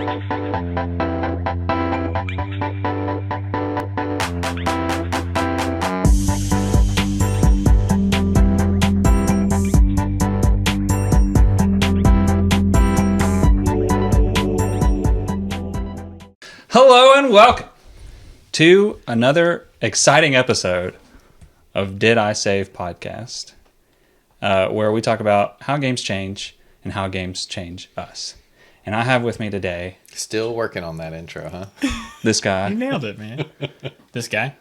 Hello and welcome to another exciting episode of Did I Save Podcast, where we talk about how games change and how games change us. And I have with me today... Still working on that intro, huh? This guy. You nailed it, man. This guy.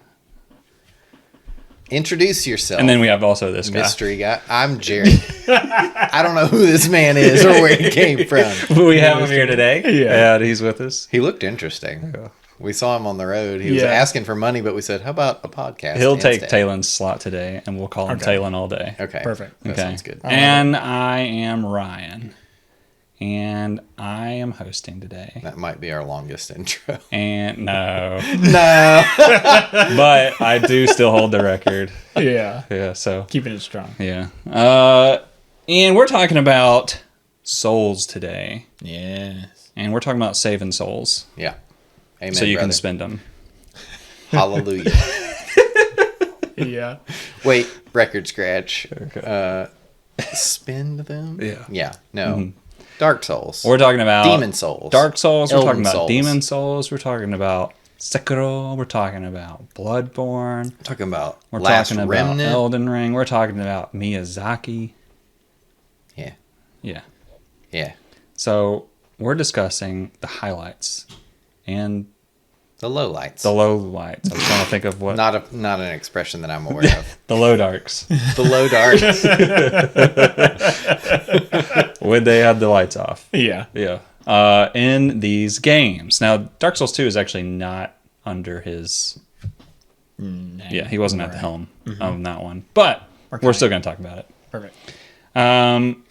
Introduce yourself. And then we have also this guy. Mystery guy. I'm Jared. I don't know who this man is or where he came from. We have him here today. Yeah. And he's with us. He looked interesting. Yeah. We saw him on the road. He was asking for money, but we said, how about a podcast? He'll instead? take Taylon's slot today, and we'll call him Taylon all day. Okay. Perfect. That sounds good. And I am Ryan. And I am hosting today. That might be our longest intro. And no. No. But I do still hold the record. Yeah. Yeah, so. Keeping it strong. Yeah. And we're talking about souls today. Yes. And we're talking about saving souls. Yeah. Amen, so you brother. can spend them. Hallelujah. Yeah. Wait, record scratch. Okay. Spend them? Yeah. Yeah. No. Dark Souls. We're talking about Demon Souls. Dark Souls. We're Elden talking about Souls. Demon Souls. We're talking about Sekiro. We're talking about Bloodborne. Talking about We're Last talking Remnant. about Elden Ring. We're talking about Miyazaki. Yeah. Yeah. Yeah. So we're discussing the highlights and The lowlights. the lowlights. I was trying to think of what Not an expression that I'm aware of. the low darks. The low darks. When they had the lights off. Yeah. Yeah. In these games. Now, Dark Souls 2 is actually not under his... Yeah, he wasn't at the helm on that one. But we're still going to talk about it. Perfect. And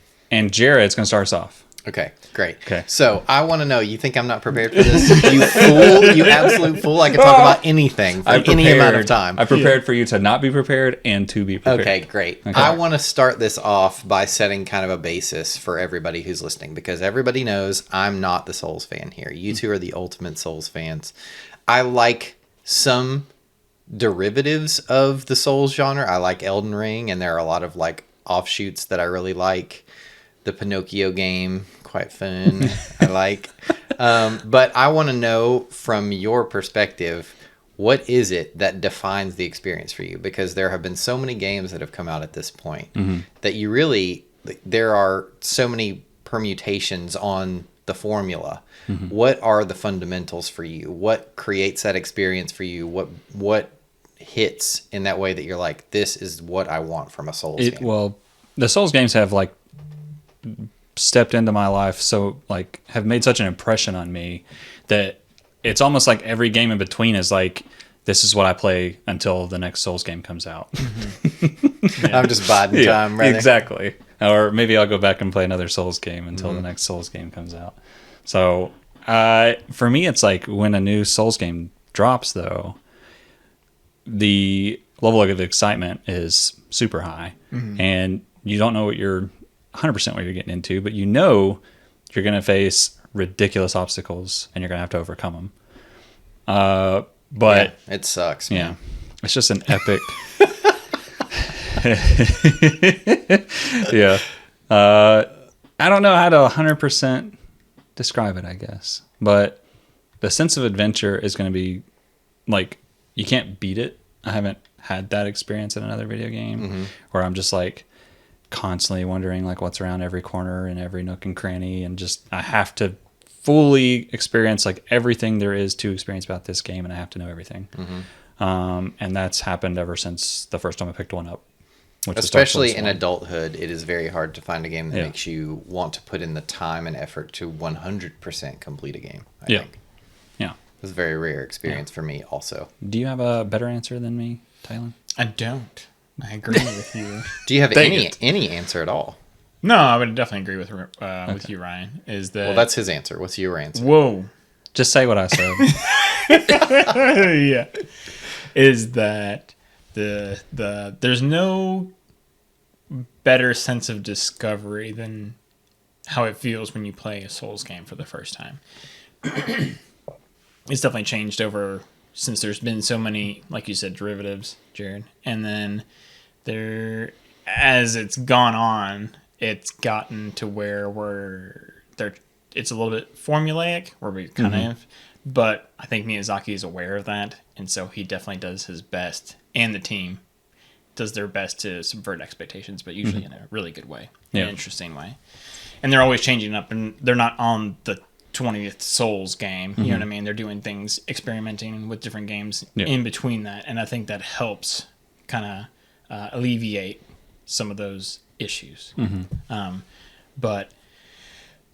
Jared's going to start us off. Okay, great. Okay. So I want to know, you think I'm not prepared for this? You fool. You absolute fool. I can talk about anything for any amount of time. I prepared for you to not be prepared and to be prepared. Okay, great. Okay. I want to start this off by setting kind of a basis for everybody who's listening, because everybody knows I'm not the Souls fan here. You two are the ultimate Souls fans. I like some derivatives of the Souls genre. I like Elden Ring, and there are a lot of like offshoots that I really like. The Pinocchio game, quite fun. I like. But I want to know from your perspective, what is it that defines the experience for you? Because there have been so many games that have come out at this point that you really, there are so many permutations on the formula. What are the fundamentals for you? What creates that experience for you? What hits in that way that you're like, this is what I want from a Souls game? Well, the Souls games have like stepped into my life, so like have made such an impression on me that it's almost like every game in between is like, this is what I play until the next Souls game comes out. I'm just biding time, right? Exactly. Or maybe I'll go back and play another Souls game until the next Souls game comes out. So for me, it's like when a new Souls game drops, though, the level of excitement is super high, and you don't know what you're 100% what you're getting into, but you know you're going to face ridiculous obstacles and you're going to have to overcome them. But yeah, it sucks, man. Yeah, it's just an epic. Yeah. I don't know how to 100% describe it, I guess, but the sense of adventure is going to be like, you can't beat it. I haven't had that experience in another video game where I'm just like constantly wondering like what's around every corner and every nook and cranny, and just I have to fully experience like everything there is to experience about this game, and I have to know everything. And that's happened ever since the first time I picked one up. Especially in adulthood, it is very hard to find a game that makes you want to put in the time and effort to 100% complete a game, I think. Yeah. It's a very rare experience for me also. Do you have a better answer than me, Tylen? I don't. I agree with you. Do you have any answer at all? No, I would definitely agree with you, Ryan. Is that... Well, that's his answer. What's your answer? Whoa. Just say what I said. Yeah. Is that there's no better sense of discovery than how it feels when you play a Souls game for the first time. it's definitely changed over since there's been so many, like you said, derivatives, Jared. And then as it's gone on, it's gotten to where it's a little bit formulaic, where we kind of, but I think Miyazaki is aware of that, and so he definitely does his best, and the team does their best to subvert expectations, but usually in a really good way, an interesting way. And they're always changing up, and they're not on the 20th Souls game. You know what I mean? They're doing things, experimenting with different games in between that, and I think that helps kind of alleviate some of those issues. But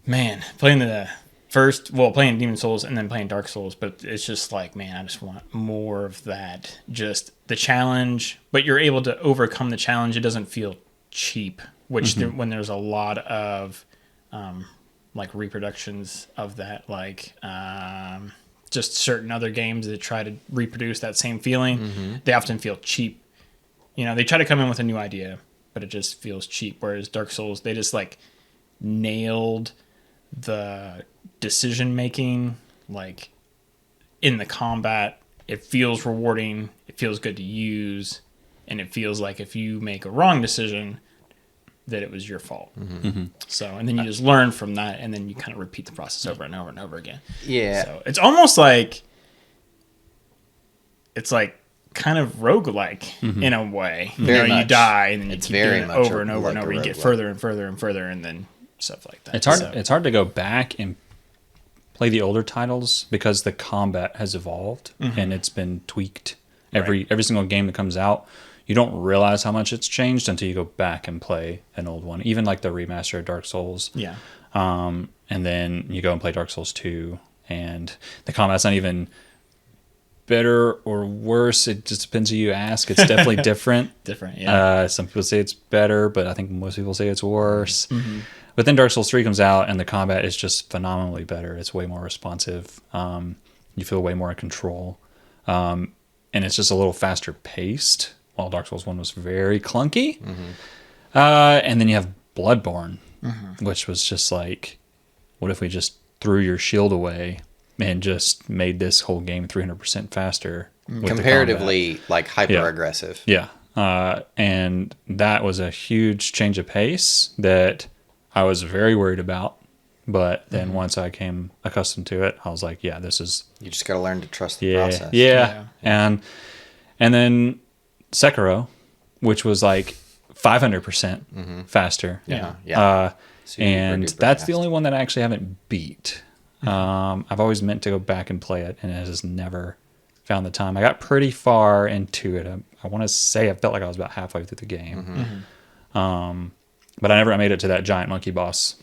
man, playing playing Demon Souls and then playing Dark Souls, but it's just like, man, I just want more of that. Just the challenge, but you're able to overcome the challenge. It doesn't feel cheap, which when there's a lot of like reproductions of that, like just certain other games that try to reproduce that same feeling, they often feel cheap. You know, they try to come in with a new idea, but it just feels cheap. Whereas Dark Souls, they just like nailed the decision making, like in the combat. It feels rewarding, it feels good to use, and it feels like if you make a wrong decision, that it was your fault. So, and then you just learn from that, and then you kind of repeat the process over and over and over again. Yeah. So it's almost like it's like kind of roguelike in a way. Very you much. die, and then you It's keep very doing it much over and over like and over. a You get roguelike. further and further and further, and then stuff like that. It's hard. So, It's hard to go back and play the older titles because the combat has evolved and it's been tweaked. Every single game that comes out, you don't realize how much it's changed until you go back and play an old one. Even like the remaster of Dark Souls. yeah. And then you go and play Dark Souls 2, and the combat's not even better or worse. It just depends who you ask. It's definitely different. Different, yeah. Some people say it's better, but I think most people say it's worse. But then Dark Souls 3 comes out, and the combat is just phenomenally better. It's way more responsive. You feel way more in control. And it's just a little faster paced, while Dark Souls 1 was very clunky. And then you have Bloodborne, which was just like, what if we just threw your shield away and just made this whole game 300% faster? With the Comparatively, like hyper Yeah. aggressive. combat? Yeah. And that was a huge change of pace that I was very worried about. But then once I came accustomed to it, I was like, yeah, this is You just got to learn to trust the yeah, process. yeah. And then Sekiro, which was like 500% faster. Yeah. Yeah. Super And duper that's fast. the only one that I actually haven't beat. I've always meant to go back and play it, and it has never found the time. I got pretty far into it. I want to say I felt like I was about halfway through the game. But I never made it to that giant monkey boss.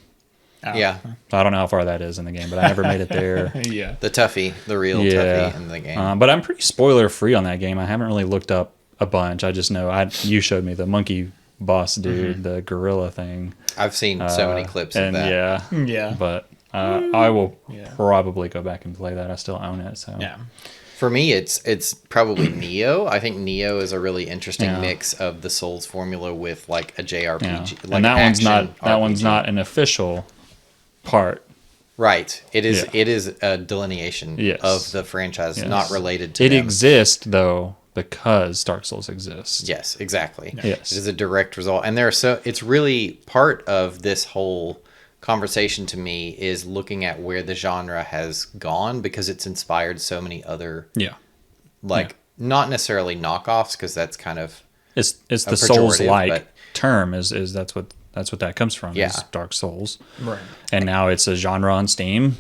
Yeah. So I don't know how far that is in the game, but I never made it there. Yeah. The toughie, the real toughie in the game. But I'm pretty spoiler free on that game. I haven't really looked up a bunch. I just know you showed me the monkey boss dude, the gorilla thing. I've seen so many clips of And that. yeah, Yeah. but I will Yeah. probably go back and play that. I still own it. So Yeah. For me, it's probably Neo. I think Neo is a really interesting Yeah. mix of the Souls formula with like a JRPG. Yeah. Like And that one's action not RPG. not an official part. Right. It is. Yeah. It is a delineation Yes. of the franchise, Yes. not related to It them. exists though because Dark Souls exists. Yes, exactly. Yes. It is a direct result. And it's really part of this whole conversation to me is looking at where the genre has gone because it's inspired so many other, Yeah. not necessarily knockoffs, because that's kind of, It's the pejorative, Souls like but- term is that's what that comes from. Yeah. Is Dark Souls. Right. And now it's a genre on Steam,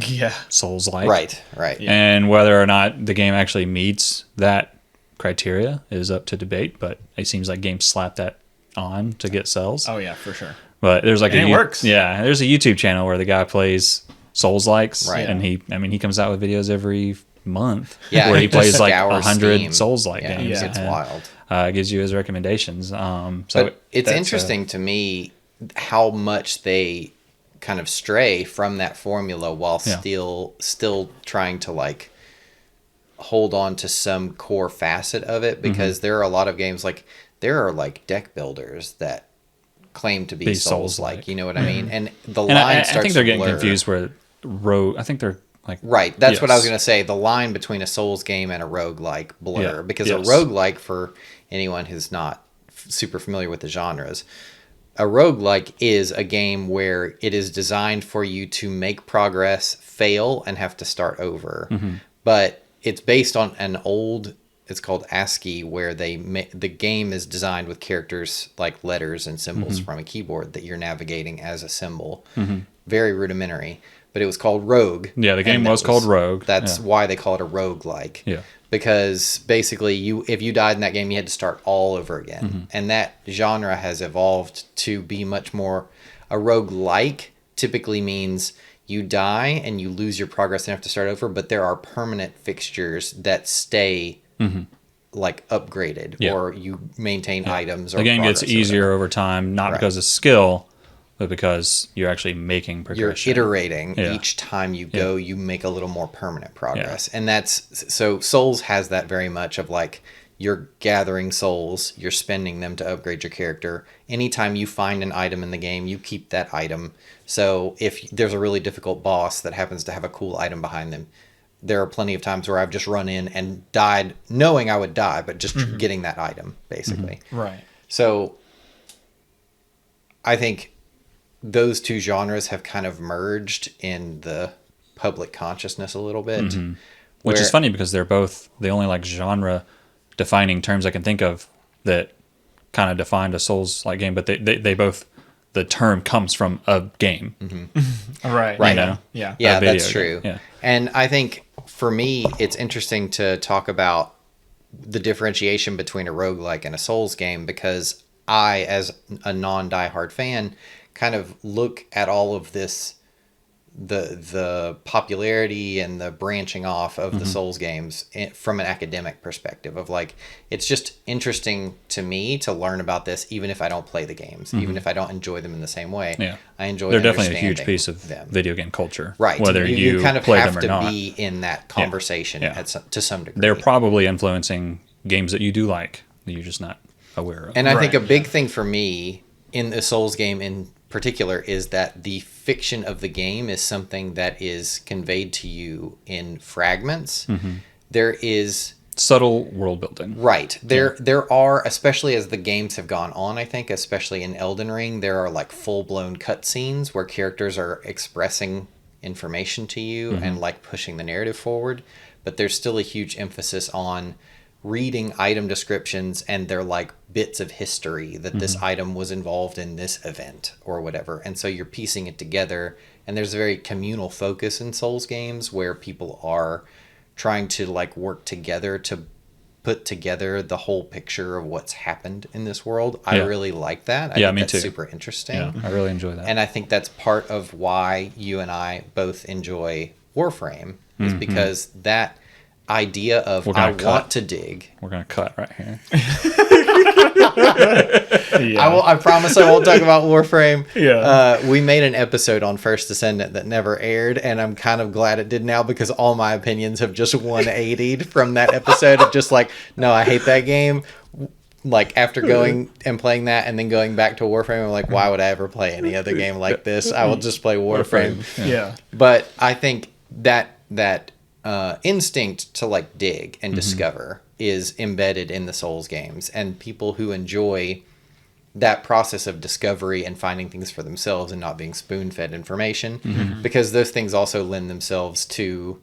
Yeah. Souls like. right. And whether or not the game actually meets that criteria is up to debate, but it seems like games slap that on to get sales. Oh yeah, for sure. But there's like And it works. Yeah, there's a YouTube channel where the guy plays Souls likes, Right. and he comes out with videos every month Yeah, where he just plays like scours 100 Steam. Souls like Yeah, games. it's and, wild. Gives you his recommendations. So But it's that's, interesting to me how much they kind of stray from that formula while Yeah. still trying to like hold on to some core facet of it, because there are a lot of games, like there are like deck builders that claim to be Be Souls Souls-like. like, you know what I mean? And the and line I starts think they're to getting blur. confused where rogue. I think they're like Right. That's what I was yes. going to say. The line between a Souls game and a roguelike blur. Yeah. Because Yes. a roguelike, for anyone who's not super familiar with the genres, a roguelike is a game where it is designed for you to make progress, fail, and have to start over. But it's based on an old, it's called ASCII, where the game is designed with characters like letters and symbols from a keyboard that you're navigating as a symbol. Very rudimentary. But it was called Rogue. Yeah, the game and that was called Rogue. That's Yeah. why they call it a roguelike. Yeah. Because basically, if you died in that game, you had to start all over again. And that genre has evolved to be much more. A roguelike typically means you die and you lose your progress and have to start over, but there are permanent fixtures that stay like upgraded, Yeah. or you maintain items. Or The game gets progress or easier whatever. over time, not Right. because of skill, but because you're actually making You're progression. iterating. Yeah. Each time you go, you make a little more permanent progress. And that's so Souls has that very much of like, you're gathering souls, you're spending them to upgrade your character. Anytime you find an item in the game, you keep that item. So if there's a really difficult boss that happens to have a cool item behind them, there are plenty of times where I've just run in and died knowing I would die, but just getting that item, basically. Right. So I think those two genres have kind of merged in the public consciousness a little bit. Which is where- funny because they're both the only like genre defining terms I can think of that kind of defined a Souls like game, but they both, the term comes from a game. Right. Right. You know? Yeah. Yeah, A video that's game. true. Yeah. And I think for me, it's interesting to talk about the differentiation between a roguelike and a Souls game, because I, as a non-diehard fan, kind of look at all of this, the popularity and the branching off of the Souls games from an academic perspective of like, it's just interesting to me to learn about this, even if I don't play the games, even if I don't enjoy them in the same way. Yeah. I enjoy They're definitely a understanding huge piece of them. video game culture. Right. Whether you kind of play have them or to not. be in that conversation Yeah. to some degree. They're probably influencing games that you do like that you're just not aware of. And I think a Right, big thing for me in the Souls game in particular is that the fiction of the game is something that is conveyed to you in fragments. There is Subtle world building. right there are, especially as the games have gone on, I think especially in Elden Ring, there are like full-blown cutscenes where characters are expressing information to you and like pushing the narrative forward, but there's still a huge emphasis on reading item descriptions, and they're like bits of history that this item was involved in this event or whatever. And so you're piecing it together, and there's a very communal focus in Souls games where people are trying to like work together to put together the whole picture of what's happened in this world. I Yeah. really like that. I Yeah, think me that's too. super interesting. Yeah, I really enjoy that. And I think that's part of why you and I both enjoy Warframe, is because that idea of We're I gonna want cut. to dig. We're going to cut right here. Yeah. I promise I won't talk about Warframe. Yeah. We made an episode on First Descendant that never aired, and I'm kind of glad it did now, because all my opinions have just 180'd from that episode of just like, no, I hate that game. Like after going and playing that and then going back to Warframe, I'm like, why would I ever play any other game like this? I will just play Warframe. Yeah. But I think that instinct to like dig and discover is embedded in the Souls games, and people who enjoy that process of discovery and finding things for themselves and not being spoon-fed information, because those things also lend themselves to,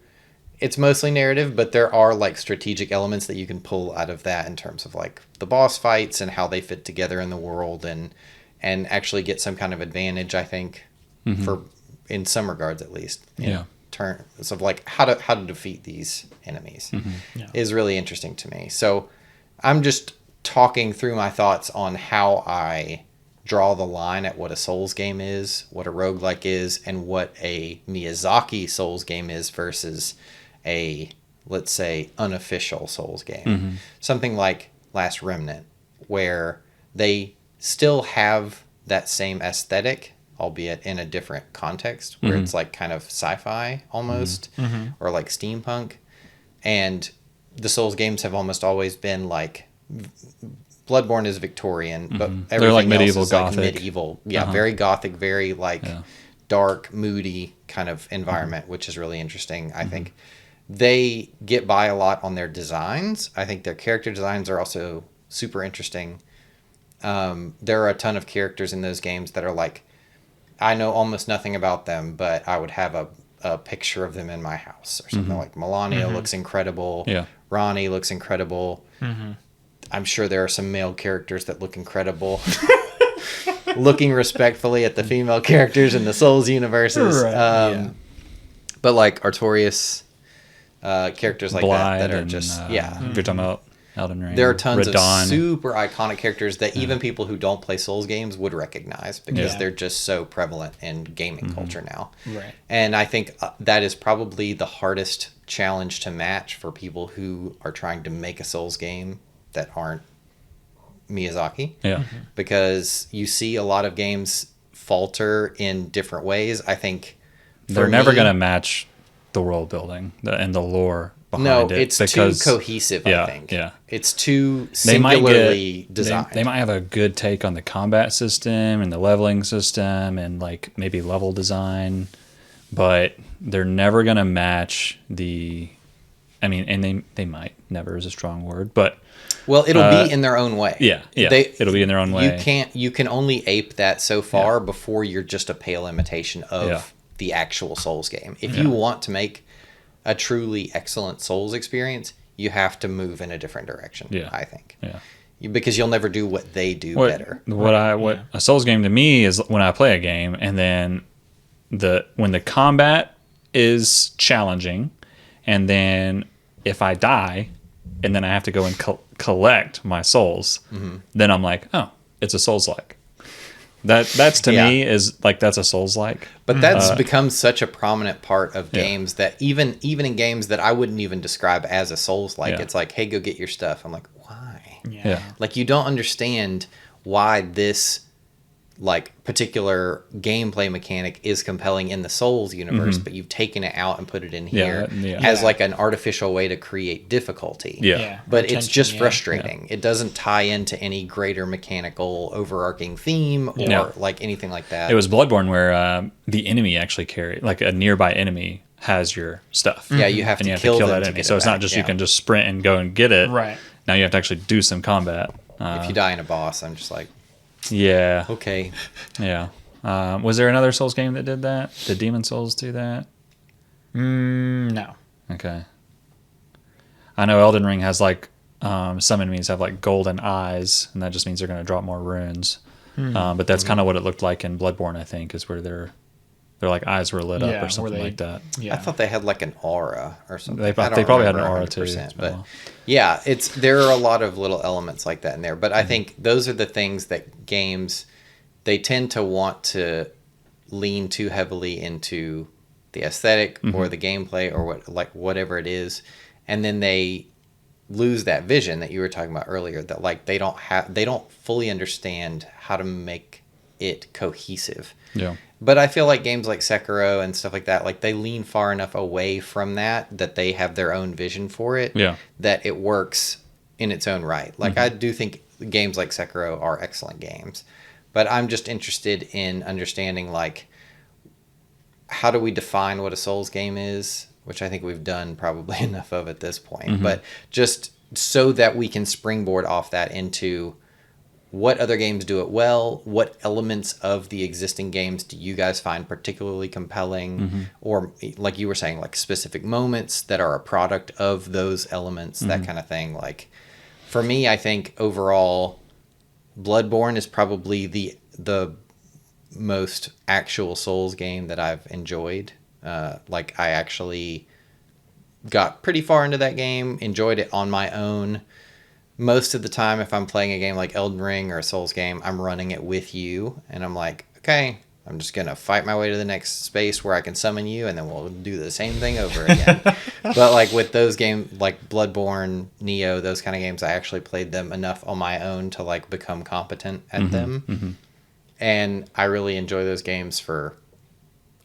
it's mostly narrative, but there are like strategic elements that you can pull out of that in terms of like the boss fights and how they fit together in the world, and actually get some kind of advantage, I think, for in some regards at least. Yeah. Terms of like how to defeat these enemies Yeah. is really interesting to me. So I'm just talking through my thoughts on how I draw the line at what a Souls game is, what a roguelike is, and what a Miyazaki Souls game is versus a, let's say, unofficial Souls game. Something like Last Remnant, where they still have that same aesthetic, albeit in a different context, where it's like kind of sci-fi almost, or like steampunk. And the Souls games have almost always been like, Bloodborne is Victorian, but everything They're like else medieval is like Gothic. medieval. Yeah, very Gothic, very like dark, moody kind of environment, which is really interesting. I think they get by a lot on their designs. I think their character designs are also super interesting. There are a ton of characters in those games that are like, I know almost nothing about them, but I would have a picture of them in my house or something. Like Melania looks incredible. Yeah. Ronnie looks incredible. I'm sure there are some male characters that look incredible. Looking respectfully at the female characters in the Souls universes. Right, But like Artorias, characters like Blythe that are and, just, if you're talking about Elden Ring. There are tons Radon. of super iconic characters that even people who don't play Souls games would recognize because they're just so prevalent in gaming culture now. Right. And I think that is probably the hardest challenge to match for people who are trying to make a Souls game that aren't Miyazaki. Yeah. Because you see a lot of games falter in different ways. I think They're never going to match the world building and the lore behind it. It's because, too cohesive, I think. Yeah. It's too They might singularly get, designed. They might have a good take on the combat system and the leveling system and like maybe level design, but they're never going to match the, I mean, and they might, never is a strong word, but well, it'll be in their own way. Yeah. It'll be in their own way. You can only ape that so far before you're just a pale imitation of the actual Souls game. If you want to make a truly excellent Souls experience, you have to move in a different direction. I think. Yeah. Because you'll never do what they do better. What a Souls game to me is when I play a game and then when the combat is challenging, and then if I die, and then I have to go and collect my souls, then I'm like, oh, it's a Souls-like. That's to me is like that's a Souls-like. But that's become such a prominent part of games that even in games that I wouldn't even describe as a Souls-like, it's like, hey, go get your stuff. I'm like, why? Yeah. Like you don't understand why this like particular gameplay mechanic is compelling in the Souls universe, but you've taken it out and put it in here as like an artificial way to create difficulty. But it's just frustrating. It doesn't tie into any greater mechanical overarching theme or like anything like that. It was Bloodborne where the enemy actually like a nearby enemy has your stuff. Yeah, you have to kill them that to enemy. get So it it's not back, just you can just sprint and go and get it. Right. Now you have to actually do some combat. If you die in a boss, I'm just like, yeah. okay. Yeah. Was there another Souls game that did that? Did Demon Souls do that? No. Okay. I know Elden Ring has like some enemies have like golden eyes, and that just means they're going to drop more runes. But that's kind of what it looked like in Bloodborne, I think, is where their like eyes were lit up or something like that. Yeah. I thought they had like an aura or something. They probably had an aura too. But yeah, there are a lot of little elements like that in there. But I think those are the things that games, they tend to want to lean too heavily into the aesthetic or the gameplay or whatever it is, and then they lose that vision that you were talking about earlier. That like they don't fully understand how to make it cohesive. Yeah. But I feel like games like Sekiro and stuff like that, like they lean far enough away from that they have their own vision for it. Yeah. That it works in its own right. Like I do think games like Sekiro are excellent games, but I'm just interested in understanding like how do we define what a Souls game is, which I think we've done probably enough of at this point. But just so that we can springboard off that into what other games do it well? What elements of the existing games do you guys find particularly compelling? Or like you were saying, like specific moments that are a product of those elements, that kind of thing. Like for me, I think overall Bloodborne is probably the most actual Souls game that I've enjoyed. Like I actually got pretty far into that game, enjoyed it on my own. Most of the time, if I'm playing a game like Elden Ring or a Souls game, I'm running it with you, and I'm like, okay, I'm just going to fight my way to the next space where I can summon you, and then we'll do the same thing over again. But like with those games, like Bloodborne, Neo, those kind of games, I actually played them enough on my own to like become competent at them. And I really enjoy those games for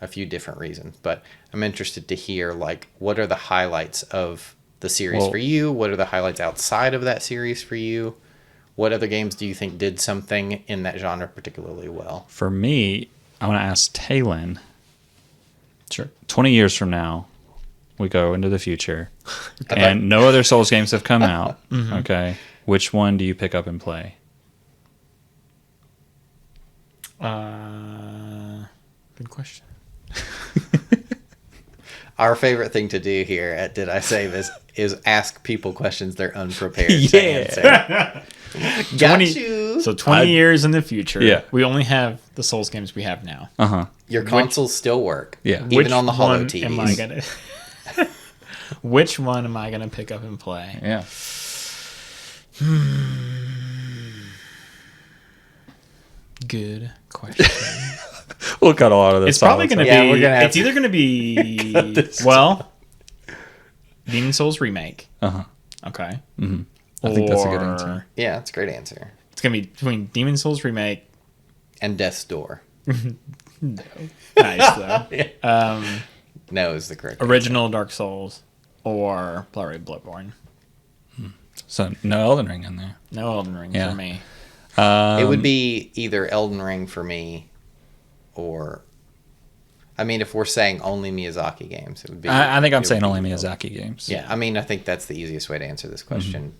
a few different reasons. But I'm interested to hear, like, what are the highlights of the series for you? What are the highlights outside of that series for you? What other games do you think did something in that genre particularly well? For me, I want to ask Taylin, Sure. 20 years from now, we go into the future, and no other Souls games have come out. Okay. Which one do you pick up and play? Good question. Our favorite thing to do here at Did I Save is ask people questions they're unprepared to Yeah. answer. Got you. So 20 years in the future, Yeah. we only have the Souls games we have now. Your consoles still work. Yeah. Even on the hollow one TVs. am I gonna Which one am I gonna pick up and play? Yeah. Good question. We'll cut a lot of this. It's probably going to Yeah, be. we're gonna have It's either going to be Demon Souls remake. Okay. I think that's a good answer. Yeah, that's a great answer. It's going to be between Demon Souls remake. And Death's Door. Nice though. No is the correct Original Dark Souls or Bloodborne. So no Elden Ring in there. No Elden Ring Yeah. for me. It would be either Elden Ring for me or... I mean, if we're saying only Miyazaki games, it would be... I think I'm it would saying be only Elden- Miyazaki games. Yeah, I mean, I think that's the easiest way to answer this question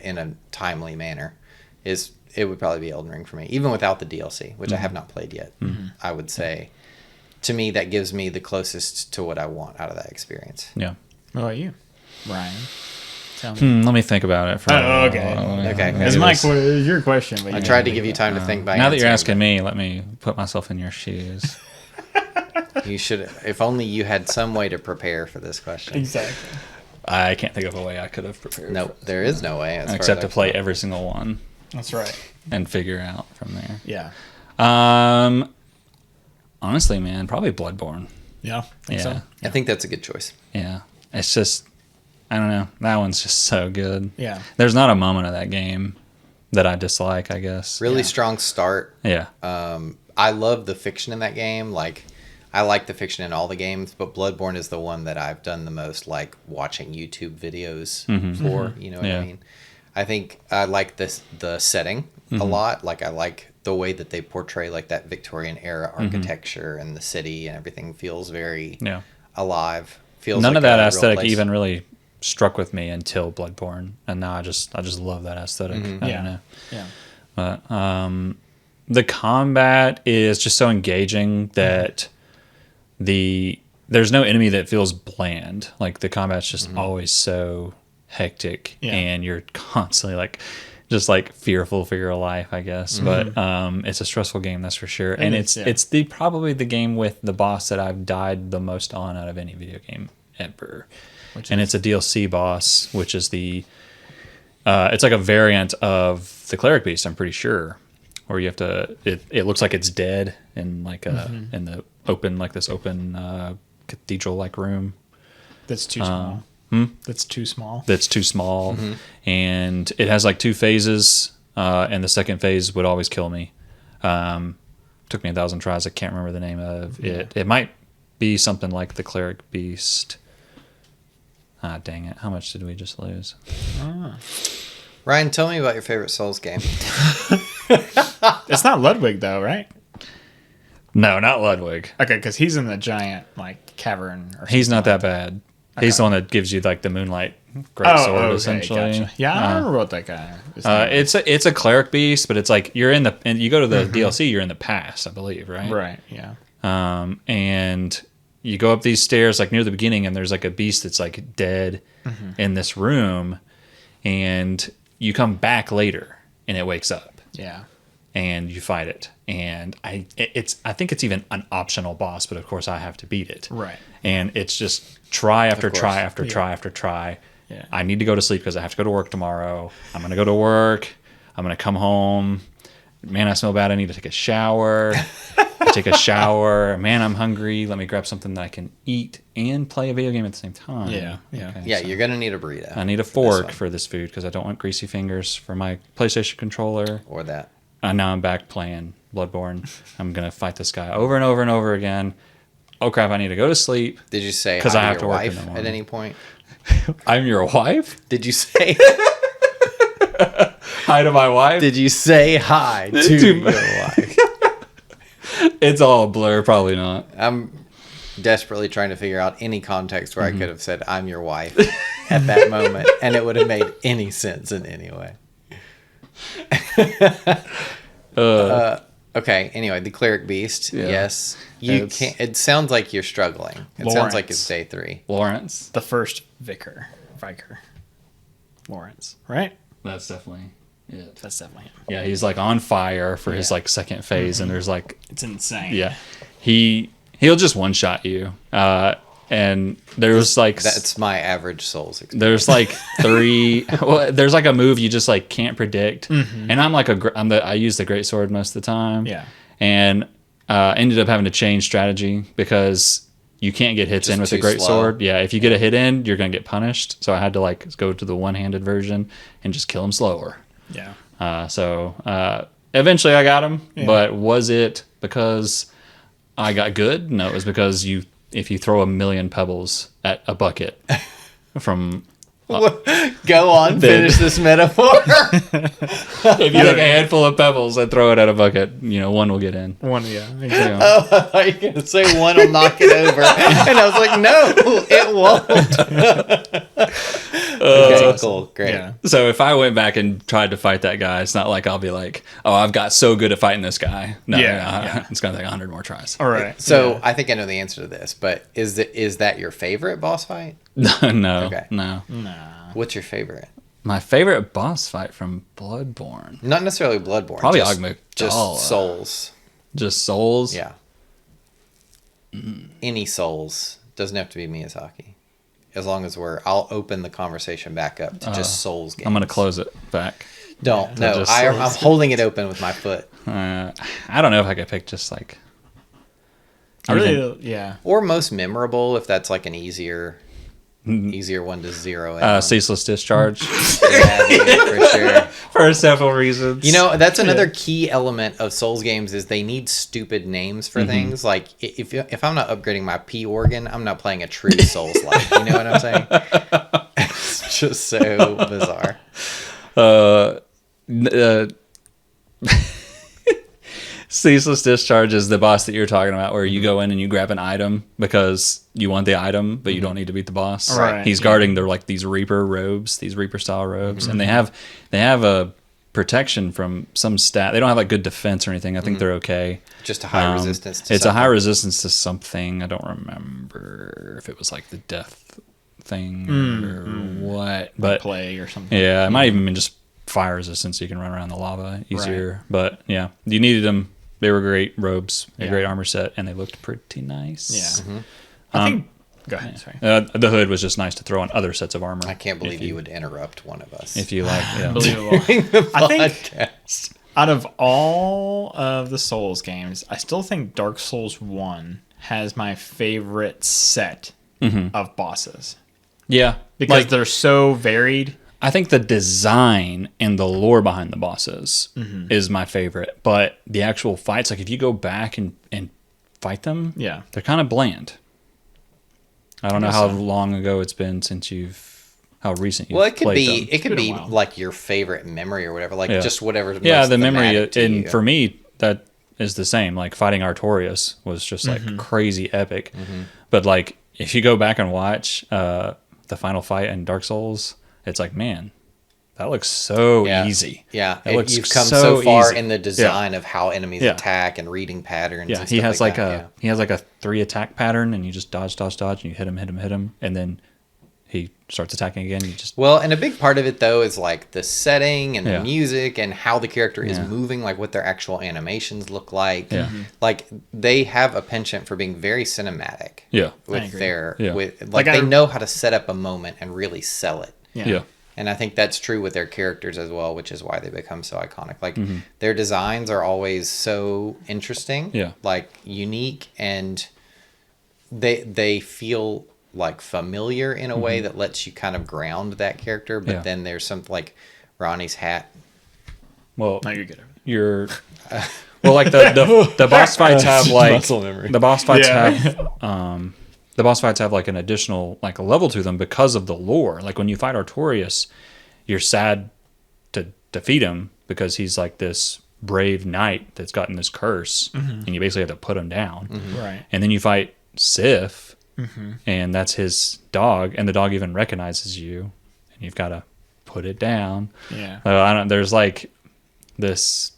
in a timely manner. Is it would probably be Elden Ring for me, even without the DLC, which I have not played yet. I would say, to me, that gives me the closest to what I want out of that experience. Yeah. What about you, Ryan? Tell me. Let me think about it. For Okay. Okay. It's your question. But I tried to give you time to think by Now that you're answering, asking me, let me put myself in your shoes. but you should. If only you had some way to prepare for this question. Exactly. I can't think of a way I could have prepared. Nope, there is no way. as far Except as to I play can- every single one That's right. and figure out from there. Yeah. Honestly, man, probably Bloodborne. Yeah. Think so. I think that's a good choice. Yeah. It's just, I don't know. That one's just so good. Yeah. There's not a moment of that game that I dislike, I guess. Really strong start. Yeah. I love the fiction in that game. Like, I like the fiction in all the games, but Bloodborne is the one that I've done the most, like, watching YouTube videos for. You know what Yeah. I mean? I think I like the setting a lot. Like, I like the way that they portray, like, that Victorian era architecture and the city and everything feels very Yeah. alive. Feels None like of that a real aesthetic place. even really struck with me until Bloodborne, and now I just love that aesthetic. I Yeah. don't know, Yeah. but the combat is just so engaging that there's no enemy that feels bland. Like the combat's just always so hectic, Yeah. and you're constantly like just like fearful for your life, I guess. But it's a stressful game, that's for sure. And is, it's probably the game with the boss that I've died the most on out of any video game ever. And it's a DLC boss, which is it's like a variant of the Cleric Beast, I'm pretty sure, where you have to. It looks like it's dead in like in the open cathedral like room. That's too small. That's too small. That's too small, and it has like 2 phases, and the second phase would always kill me. Took me 1,000 tries. I can't remember the name of it. It might be something like the Cleric Beast. Ah, dang it! How much did we just lose? Ryan, tell me about your favorite Souls game. It's not Ludwig though, right? No, not Ludwig. Okay, because he's in the giant like cavern. Or He's something not like that bad. He's the one that gives you like the moonlight great sword, okay, essentially. Gotcha. Yeah, I remember what that guy. His name was. It's a cleric beast, but it's like you're in the and you go to the DLC, you're in the past, I believe, right? Right. Yeah. And you go up these stairs like near the beginning, and there's like a beast that's like dead in this room, and you come back later, and it wakes up, Yeah. and you fight it, and I think it's even an optional boss, but of course I have to beat it, Right. And it's just try after course. try after try after try. Yeah. I need to go to sleep because I have to go to work tomorrow. I'm gonna go to work. I'm gonna come home. Man, I smell bad. I need to take a shower. I take a shower. Man, I'm hungry. Let me grab something that I can eat and play a video game at the same time. Yeah, yeah. Okay, Yeah, so you're gonna need a burrito. I need a for this fork one. for this food because I don't want greasy fingers for my PlayStation controller. or that. And now I'm back playing Bloodborne. I'm gonna fight this guy over and over and over again. Oh crap! I need to go to sleep. Did you say 'Cause hi I to have your to work in wife the at morning. any point? I'm your wife. Did you say? Hi to my wife. Did you say hi to To your wife? It's all a blur. Probably not. desperately trying to figure out any context where I could have said, I'm your wife at that moment, and it would have made any sense in any way. Okay, anyway, the cleric beast. Yeah. Yes. You It's- can't. It sounds like you're struggling. It sounds like it's Lawrence. day 3. Lawrence. The first vicar. Lawrence, right? That's definitely it. That's definitely him. Yeah, he's like on fire for his like second phase, and there's like It's insane. yeah, he'll just one shot you. And there's like That's my average Souls experience. there's like 3. Well, there's like a move you just like can't predict, and I'm like I use the great sword most of the time. Yeah. And ended up having to change strategy because you can't get hits Just in with the too great slow. sword. Yeah, if you get a hit in, you're gonna get punished. So I had to like go to the one-handed version and just kill him slower. Yeah. So eventually I got him, but was it because I got good? No, it was because if you throw a million pebbles at a bucket from Go on, finish this metaphor. if you take a handful of pebbles and throw it at a bucket, one will get in. One, yeah. You know. Oh, I thought you were going to say one will knock it over. And I was like, no, it won't. Okay, cool. Great. Yeah. So if I went back and tried to fight that guy, it's not like I'll be like, oh, I've got so good at fighting this guy. No, Yeah. It's going to take 100 more tries. All right. So I think I know the answer to this, but is that your favorite boss fight? No. Okay. No. Nah. What's your favorite? My favorite boss fight from Bloodborne. Not necessarily Bloodborne. Probably just, Agmagdala. just Souls. Just Souls? Yeah. Any Souls. Doesn't have to be Miyazaki. As long as I'll open the conversation back up to just Souls games. I'm going to close it back. Don't. No, just I'm Souls. holding it open with my foot. I don't know if I could pick just like... I really, yeah. Or most memorable, if that's like an easier one to zero in. on. Ceaseless Discharge. Yeah, dude, for sure. For several reasons. You know, that's another key element of Souls games is they need stupid names for things. Like if I'm not upgrading my P organ, I'm not playing a true Souls like. You know what I'm saying? It's just so bizarre. Ceaseless Discharge is the boss that you're talking about, where you go in and you grab an item because you want the item, but you don't need to beat the boss. Right. He's guarding their like these Reaper robes, these Reaper style robes, and they have a protection from some stat. They don't have like good defense or anything. I think they're okay. Just a high resistance to It's something. a high resistance to something. I don't remember if it was like the death thing or what, but Plague or something. yeah, it might even been just fire resistance, so you can run around the lava easier. But yeah, you needed them. They were great robes, a great armor set, and they looked pretty nice. Yeah. I think. Go ahead. Sorry. The hood was just nice to throw on other sets of armor. I can't believe you would interrupt one of us. If you like, yeah. Unbelievable. I think Podcast. out of all of the Souls games, I still think Dark Souls 1 has my favorite set of bosses. Yeah, Because like, they're so varied. I think the design and the lore behind the bosses is my favorite, but the actual fights, like if you go back and fight them, Yeah. they're kind of bland. I don't know how so. long ago it's been since how recent you've Well, it could played be them. it could been a be while. like your favorite memory or whatever, like Yeah. just whatever's Yeah, most the memory, thematic to and you. for me, that is the same. Like fighting Artorias was just like crazy epic. But like if you go back and watch the final fight in Dark Souls, it's like, man, that looks so Yeah. easy. Yeah, It looks you've come so far easy. in the design of how enemies Yeah. attack and reading patterns. Yeah, and he stuff has like like that. he has like a 3 attack pattern, and you just dodge, and you hit him, and then he starts attacking again. You just Well, and a big part of it though is like the setting and Yeah. the music and how the character is Yeah. moving, like what their actual animations look like. Yeah. Like they have a penchant for being very cinematic. yeah, With agree. their Yeah. with Like, they I- know how to set up a moment and really sell it. yeah. And I think that's true with their characters as well, which is why they become so iconic. Like Mm-hmm. their designs are always so interesting, Yeah. like unique, and they feel like familiar in a way that lets you kind of ground that character. But Mm-hmm. Yeah. then there's something like Ronnie's hat. Well, No, you're good. you're well, like the boss fights have like Muscle memory. the boss fights Yeah. have the boss fights have like an additional like a level to them because of the lore. Like when you fight Artorias, you're sad to defeat him because he's like this brave knight that's gotten this curse, and you basically have to put him down. Right. And then you fight Sif, and that's his dog, and the dog even recognizes you, and you've got to put it down. Yeah. There's like this.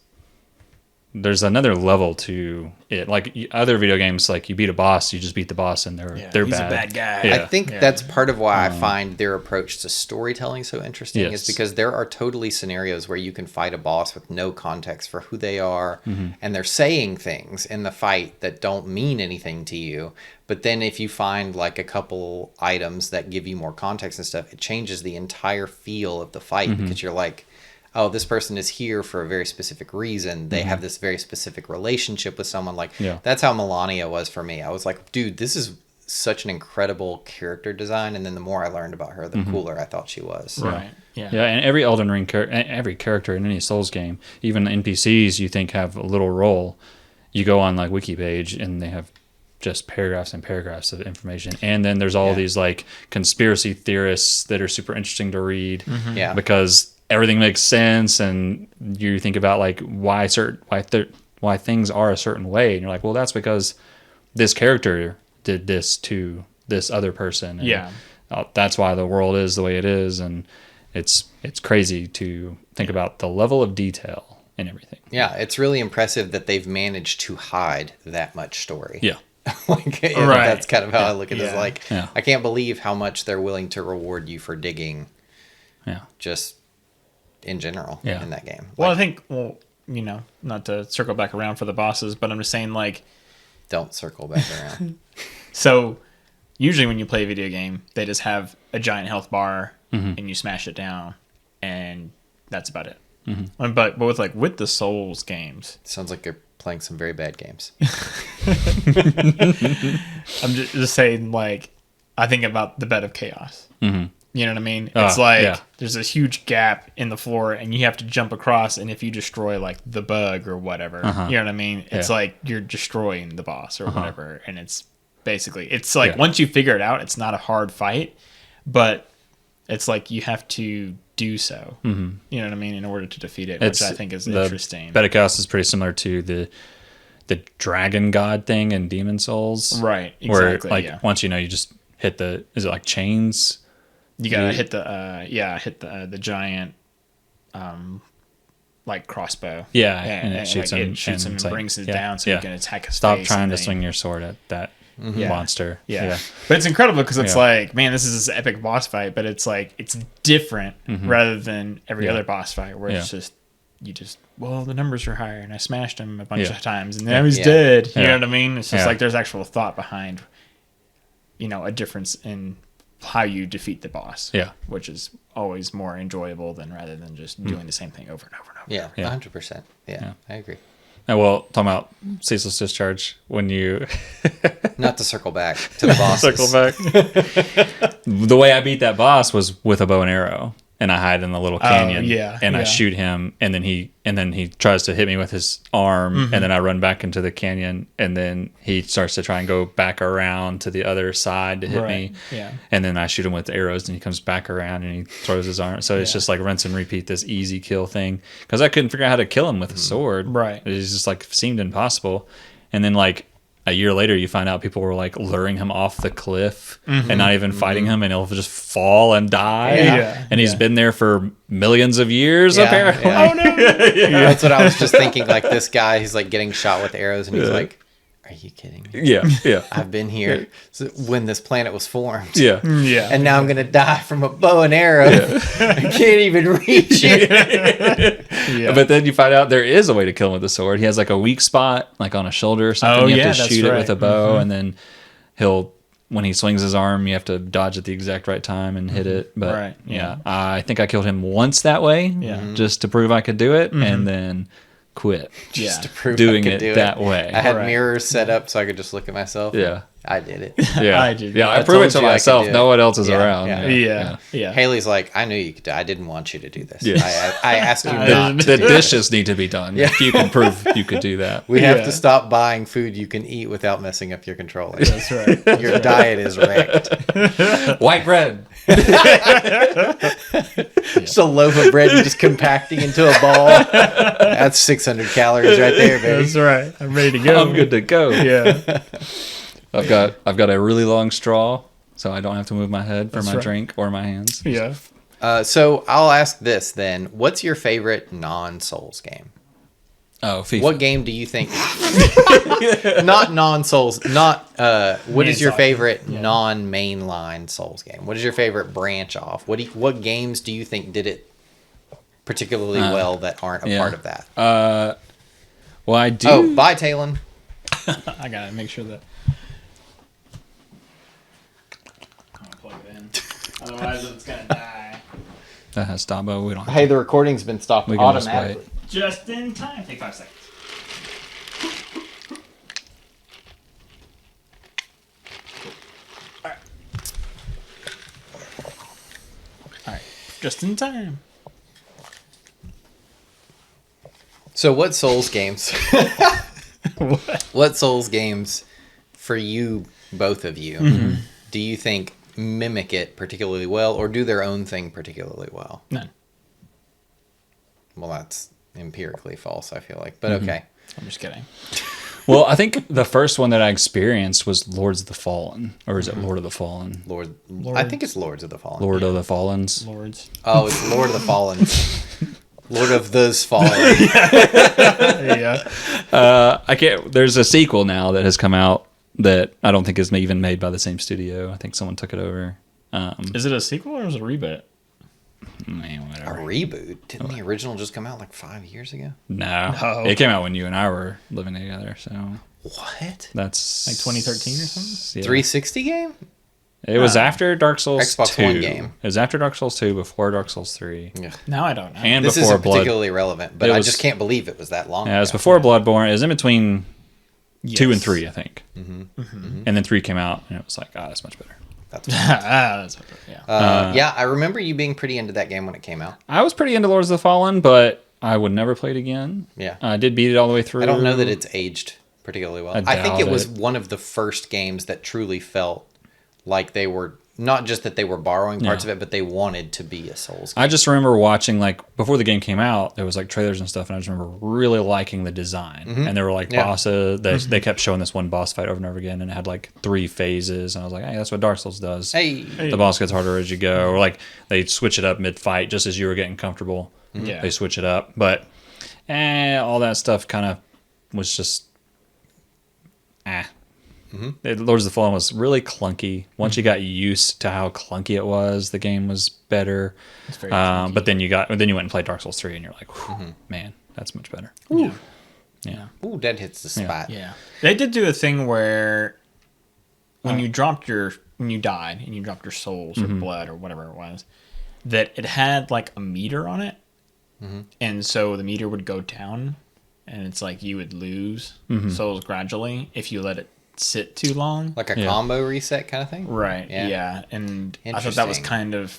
There's another level to it. Like other video games, like you beat a boss, you just beat the boss, and they're He's bad. a bad guy. Yeah. I think that's part of why I find their approach to storytelling so interesting Yes. is because there are totally scenarios where you can fight a boss with no context for who they are, and they're saying things in the fight that don't mean anything to you. But then if you find like a couple items that give you more context and stuff, it changes the entire feel of the fight because you're like, oh, this person is here for a very specific reason. They have this very specific relationship with someone. Like, that's how Melania was for me. I was like, dude, this is such an incredible character design. And then the more I learned about her, the cooler I thought she was. Right. Yeah. Yeah, and every Elden Ring every character in any Souls game, even the NPCs you think have a little role, you go on like wiki page and they have just paragraphs and paragraphs of information. And then there's all these like conspiracy theorists that are super interesting to read. Yeah. Because everything makes sense, and you think about like why things are a certain way, and you're like, well, that's because this character did this to this other person. And that's why the world is the way it is, and it's crazy to think about the level of detail and everything. Yeah, it's really impressive that they've managed to hide that much story. Yeah. Like, that's kind of how I look at it. Like, I can't believe how much they're willing to reward you for digging. Yeah. Just in general in that game. Well, Like, I think, you know, not to circle back around for the bosses, but I'm just saying, like, don't circle back around. so usually when you play a video game, they just have a giant health bar and you smash it down, and that's about it. But with the Souls games, Sounds like you're playing some very bad games. I'm just saying, like, I think about the Bed of Chaos. You know what I mean? It's there's a huge gap in the floor, and you have to jump across, and if you destroy, like, the bug or whatever, you know what I mean? It's like you're destroying the boss or whatever, and it's basically, it's like once you figure it out, it's not a hard fight, but it's like you have to do so. You know what I mean? In order to defeat it, which I think is interesting. Bed of Chaos is pretty similar to the dragon god thing in Demon Souls. Right, exactly. Where, like, once you know, you just hit is it like chains? You gotta hit the giant, like, crossbow. Yeah, and it shoots like, him. It shoots him and like, brings it down so you can attack his Stop face. trying to swing your sword at that monster. Yeah. But it's incredible because it's like, man, this is this epic boss fight, but it's like, it's different rather than every other boss fight where it's just, well, the numbers are higher, and I smashed him a bunch of times, and now he's dead. You know what I mean? It's just like there's actual thought behind, you know, a difference in how you defeat the boss. Yeah. Which is always more enjoyable rather than just doing the same thing over and over and over. Yeah, 100%. Yeah, I agree. And well, talking about ceaseless discharge, when you not to circle back to the bosses. Circle back. The way I beat that boss was with a bow and arrow, and I hide in the little canyon. I shoot him, and then he tries to hit me with his arm, and then I run back into the canyon, and then he starts to try and go back around to the other side to hit me. Yeah. And then I shoot him with arrows, and he comes back around and he throws his arm. So it's just like rinse and repeat, this easy kill thing, because I couldn't figure out how to kill him with a sword. Right. It just like seemed impossible. And then like a year later, you find out people were like luring him off the cliff and not even fighting him, and he'll just fall and die. And he's been there for millions of years, apparently. Oh no! That's what I was just thinking. Like, this guy, he's like getting shot with arrows, and he's like, "Are you kidding me? Yeah. I've been here when this planet was formed. Yeah. And now I'm gonna die from a bow and arrow. I can't even reach it." But then you find out there is a way to kill him with a sword. He has like a weak spot, like on a shoulder or something. You have to shoot it with a bow, and then when he swings his arm, you have to dodge at the exact right time and hit it. But I think I killed him once that way, just to prove I could do it, and then quit. Just to prove doing I could do that way. I had mirrors set up so I could just look at myself. Yeah. I did it. Yeah. I did. Yeah, I prove it to myself. No one else is around. Yeah. Haley's like, I knew you could do it. I didn't want you to do this. Yeah. I asked you not to. The dishes need to be done. If you can prove you could do that. We have to stop buying food you can eat without messing up your controller. That's right. Your diet is wrecked. White bread. Just a loaf of bread you're just compacting into a ball. That's 600 calories right there, baby. That's right. I'm ready to go. I'm good to go. Yeah. I've got a really long straw, so I don't have to move my head for That's my right. drink or my hands. Yeah. So I'll ask this then. What's your favorite non-Souls game? Oh, FIFA. What game do you think? Not non-Souls. Not. What is your Miyazaki. favorite Yeah. non-mainline Souls game? What is your favorite branch off? What games do you think did it particularly well that aren't a part of that? Well, I do. Oh, bye, Talon. I gotta make sure that. I'm gonna plug it in. Otherwise, it's gonna die. That has stop, but we don't. Have Hey, the recording's been stopped We can just automatically. Just in time. Take 5 seconds. Alright. Just in time. So, what Souls games? What? What Souls games for you, both of you, do you think mimic it particularly well, or do their own thing particularly well? None. Well, that's empirically false, I feel like. But okay. I'm just kidding. Well, I think the first one that I experienced was Lords of the Fallen, or is it Lord of the Fallen? I think it's Lords of the Fallen. Lord of the Fallens. Lords. Oh, it's Lord of the Fallen. Lord of those Fallen. Yeah. I can't. There's a sequel now that has come out that I don't think is even made by the same studio. I think someone took it over. Is it a sequel or is it a reboot? Man, A whatever. reboot? Didn't the original just come out like 5 years ago? No, No. it came out when you and I were living together. So What? that's Like 2013 or something? Yeah. 360 game? It was after Dark Souls Xbox 2. One game. It was after Dark Souls 2, before Dark Souls 3, Now I don't know. and This before isn't Blood. particularly relevant, but It I was- just can't believe it was that long Yeah, it was ago. before Bloodborne. It was in between 2 and Yes. 3, I think. And then 3 came out, and it was like, that's much better. That's That's yeah. yeah, I remember you being pretty into that game when it came out. I was pretty into Lords of the Fallen, but I would never play it again. Yeah. I did beat it all the way through. I don't know that it's aged particularly well. I I think it doubt was it. one of the first games that truly felt like they were not just that they were borrowing parts Yeah. of it, but they wanted to be a Souls game. I just remember watching, like, before the game came out, there was like trailers and stuff, and I just remember really liking the design. And there were like Yeah. bosses. They kept showing this one boss fight over and over again, and it had like 3 phases. And I was like, hey, that's what Dark Souls does. Hey, The boss gets harder as you go, or like they switch it up mid-fight just as you were getting comfortable. Yeah. They switch it up, but all that stuff kind of was just Lords of the Fallen was really clunky. Once you got used to how clunky it was, the game was better. It's very clunky. But then you went and played Dark Souls 3, and you're like, whew, man, that's much better. Yeah. Yeah. ooh, that hits the spot. Yeah. They did do a thing where when you died and you dropped your souls or blood or whatever it was, that it had like a meter on it. And so the meter would go down, and it's like you would lose souls gradually if you let it sit too long. Like a Yeah. combo reset kind of thing? Right. Yeah. Yeah. And I thought that was Interesting. kind of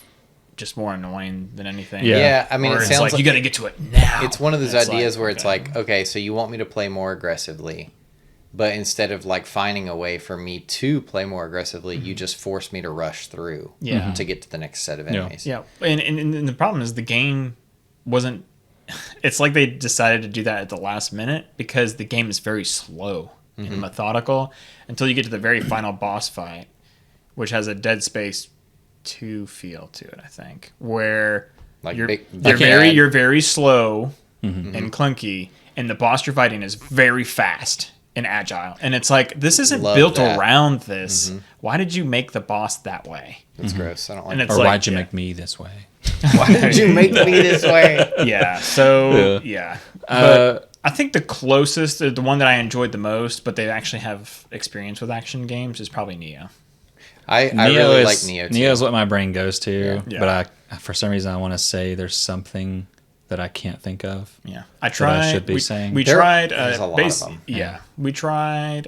just more annoying than anything. Yeah. Yeah, I mean, Or it it's sounds like, like you got to get to it now. it's one of those And ideas where it's okay. like, okay, so you want me to play more aggressively, but instead of like finding a way for me to play more aggressively, you just force me to rush through Yeah. to get to the next set of Yeah. enemies. Yeah, and the problem is the game wasn't. It's like they decided to do that at the last minute because the game is very slow and methodical until you get to the very final boss fight, which has a Dead Space 2 feel to it. I think where Like you're big- you're like very bad. you're very slow and clunky, and the boss you're fighting is very fast and agile, and it's like this isn't Love built that. around this. Why did you make the boss that way? It's gross. I don't like And it. it's Or like, why'd you yeah. make me this way? Why did you make me this way? Yeah. So yeah. But I think the closest, the one that I enjoyed the most, but they actually have experience with action games, is probably Neo. I really like Neo too. Neo's what my brain goes to, Yeah. but for some reason I want to say there's something that I can't think of. Yeah, I tried. should be we, saying. we There- tried. there's a lot of them. Yeah, we tried.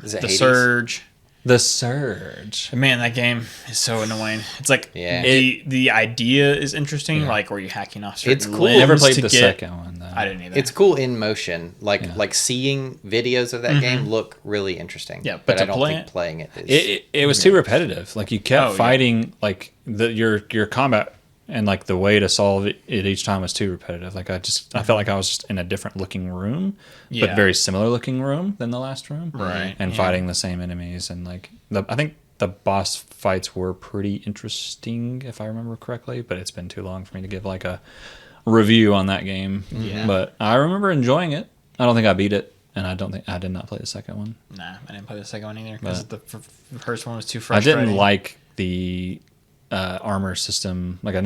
Is it The Hades? Surge. The Surge. Man, that game is so annoying. It's like Yeah. the idea is interesting, like where you're hacking off certain It's cool. I never limbs played to the get- second one though. I didn't either. It's cool in motion. Like seeing videos of that game look really interesting. Yeah, but I to don't play think it- playing it is. It was too repetitive. Like you kept Oh, yeah. fighting like your combat and like the way to solve it each time was too repetitive. Like I felt like I was just in a different looking room, Yeah. but very similar looking room than the last room, Right, And yeah. fighting the same enemies, and like I think the boss fights were pretty interesting if I remember correctly. But it's been too long for me to give like a review on that game. Yeah. But I remember enjoying it. I don't think I beat it, and I did not play the second one. Nah, I didn't play the second one either because But- the first one was too I frustrating. didn't like the armor system. Like I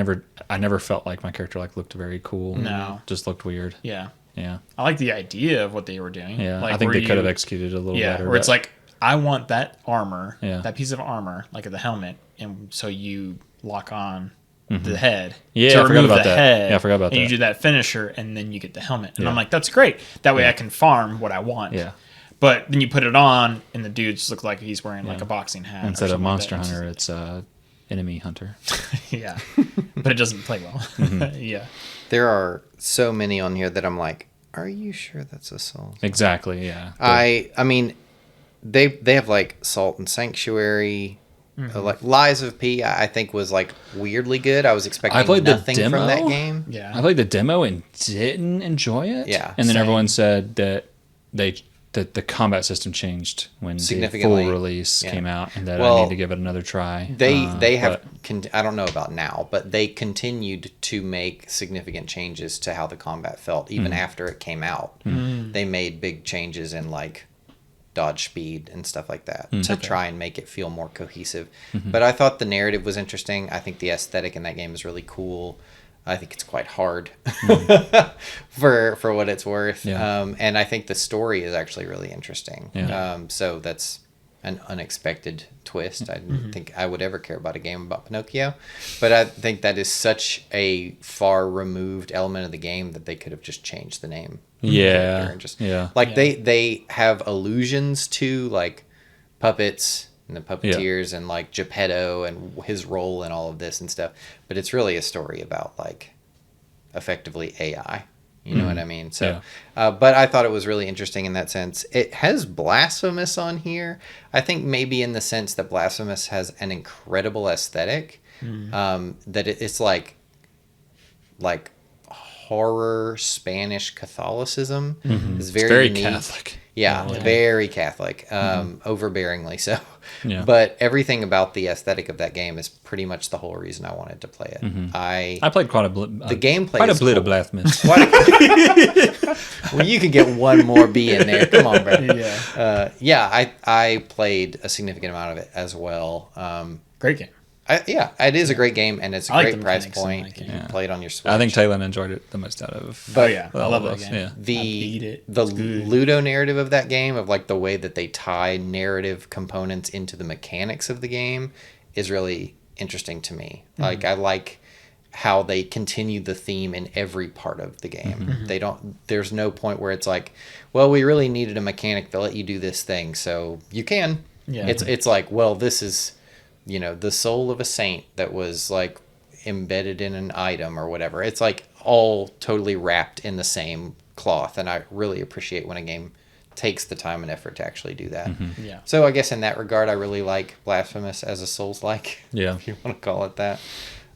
never felt like my character like looked very cool. No. Just looked weird. Yeah, Yeah. I like the idea of what they were doing. Yeah. Like, I think where they could have you- executed it a little Yeah, better. where it's but- like I want that armor, Yeah. that piece of armor, like the helmet, and so you lock on the head. Yeah, to I forgot remove about the that. head, Yeah, I forgot about and that. you do that finisher, and then you get the helmet. And Yeah. I'm like, that's great. That way I can farm what I want. Yeah. But then you put it on, and the dude just looks like he's wearing like a boxing hat. or Instead of something like Monster that. Hunter, it's Enemy Hunter. Yeah, but it doesn't play well. Mm-hmm. Yeah, There are so many on here that I'm like, are you sure that's a Souls? Exactly. Yeah. I mean, they have like Salt and Sanctuary, like Lies of P. I think was like weirdly good. I was expecting I played the nothing from that demo. game. yeah. I played the demo and didn't enjoy it. Yeah, And then same. everyone said that the combat system changed when the Significantly, full release yeah. came out, and that Well, I need to give it another try. They have but- I don't know about now, but they continued to make significant changes to how the combat felt even after it came out. They made big changes in like dodge speed and stuff like that to try and make it feel more cohesive. But I thought the narrative was interesting. I think the aesthetic in that game is really cool. I think it's quite hard for what it's worth. Yeah. And I think the story is actually really interesting. Yeah. So that's an unexpected twist. I didn't think I would ever care about a game about Pinocchio, but I think that is such a far removed element of the game that they could have just changed the name. of the Yeah. character and just Yeah. like Yeah. they have allusions to like puppets and the puppeteers and like Geppetto and his role in all of this and stuff, but it's really a story about like effectively AI. You know what I mean? So, but I thought it was really interesting in that sense. It has Blasphemous on here. I think maybe in the sense that Blasphemous has an incredible aesthetic, that it's like horror Spanish Catholicism. It's very unique. Catholic. Yeah, Yeah. very Catholic, overbearingly so. Yeah. But everything about the aesthetic of that game is pretty much the whole reason I wanted to play it. I played quite a The gameplay quite is a bit cool. of Blasphemous. Well, you can get one more B in there. Come on, bro. Yeah. I played a significant amount of it as well. Great game. It is a great game, and it's a I like great the price mechanics in point. that You game. can play it on your Switch. I think Taylor enjoyed it the most out of. Oh yeah, I all love of that us, game. yeah. I beat it. the It's good. Ludo narrative of that game, of like the way that they tie narrative components into the mechanics of the game, is really interesting to me. Like I like how they continue the theme in every part of the game. They don't. There's no point where it's like, well, we really needed a mechanic to let you do this thing, so you can. Yeah. It's like, well, this is, the soul of a saint that was like embedded in an item or whatever. It's like all totally wrapped in the same cloth, and I really appreciate when a game takes the time and effort to actually do that. Yeah. So I guess in that regard, I really like Blasphemous as a Souls-like, Yeah. if you want to call it that.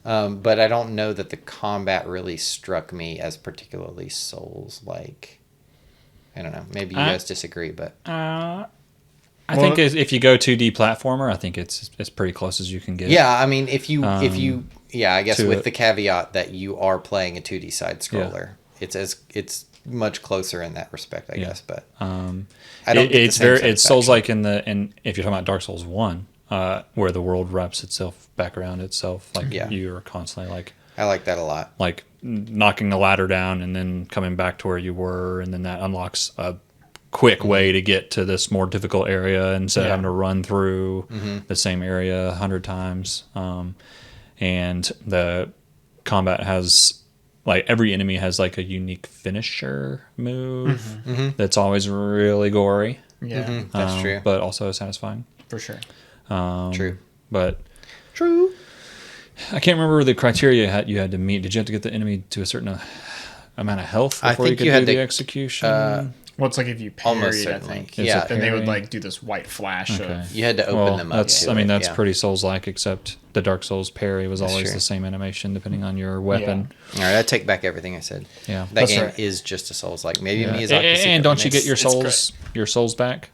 But I don't know that the combat really struck me as particularly Souls-like. I don't know. Maybe you guys disagree, but I think if you go 2D platformer, I think it's as pretty close as you can get. yeah, I mean, if you, I guess to with it. the caveat that you are playing a 2D side scroller, it's much closer in that respect, I guess. But I don't. Get the It's same very satisfaction. it's Souls like in if you're talking about Dark Souls 1, where the world wraps itself back around itself, like Yeah. you're constantly I like that a lot. like knocking the ladder down and then coming back to where you were, and then that unlocks a quick way to get to this more difficult area instead of having to run through the same area 100 times. And the combat has like every enemy has like a unique finisher move that's always really gory, Yeah. That's true. but also satisfying. For sure. True. But True. I can't remember the criteria you had to meet. Did you have to get the enemy to a certain amount of health I before you think could you do had the to, exexecution? Well, it's like if you Almost parried, I certainly. think. Yeah. Then they would parry. like do this white flash Okay. of. You had to open them up. That's to I mean it, that's yeah. pretty Souls-like, except the Dark Souls parry was always true. the same animation depending on your weapon. All right, I take back everything I said. Yeah. That That's game right. is just a Souls-like. Maybe Yeah. Miyazaki. And don't you get your It's souls back?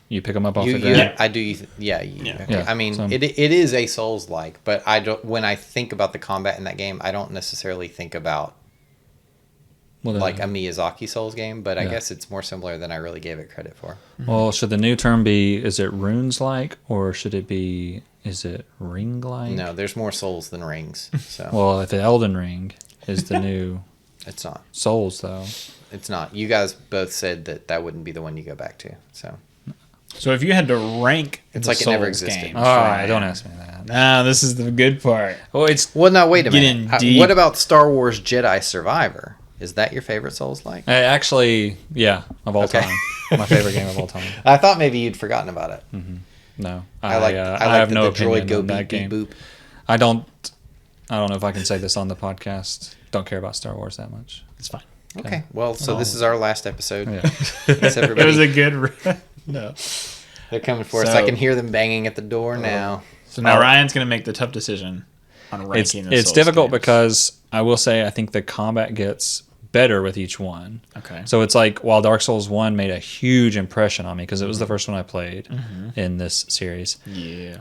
You pick them up off You, the ground. Yeah. I do. Yeah. Okay. Yeah, I mean, so- it is a Souls-like, but I don't. When I think about the combat in that game, I don't necessarily think about Well, like a Miyazaki Souls game. But I Yeah. guess it's more similar than I really gave it credit for. Well, should the new term be, is it runes like, or should it be, is it ring like? No, there's more Souls than rings. So Well, if the Elden Ring is the new it's not. Souls, though. It's not. You guys both said that wouldn't be the one you go back to. So So if you had to rank It's the like it never Souls existed. games All for right, Ryan- don't ask me that. Nah, this is the good part. Well, it's well, now wait a Getting minute. deep. What about Star Wars Jedi Survivor? Is that your favorite Souls-like? actually, yeah, of all Okay. time. My favorite game of all time. I thought maybe you'd forgotten about it. No, I like have that no the droid opinion go on that beep beep game. boop. I don't know if I can say this on the podcast. Don't care about Star Wars that much. It's fine. Okay. Well, so this is our last episode. Yeah. Thanks, It everybody. was a good. No. They're coming for us. So- I can hear them banging at the door now. So now Ryan's gonna make the tough decision on It's ranking. the it's Souls difficult games. because I will say I think the combat gets better with each one. Okay. So it's like while Dark Souls 1 made a huge impression on me because it was the first one I played in this series. Yeah.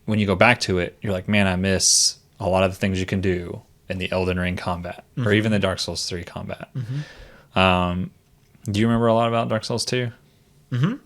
When you go back to it, you're like, man, I miss a lot of the things you can do in the Elden Ring combat or even the Dark Souls 3 combat. Do you remember a lot about Dark Souls 2?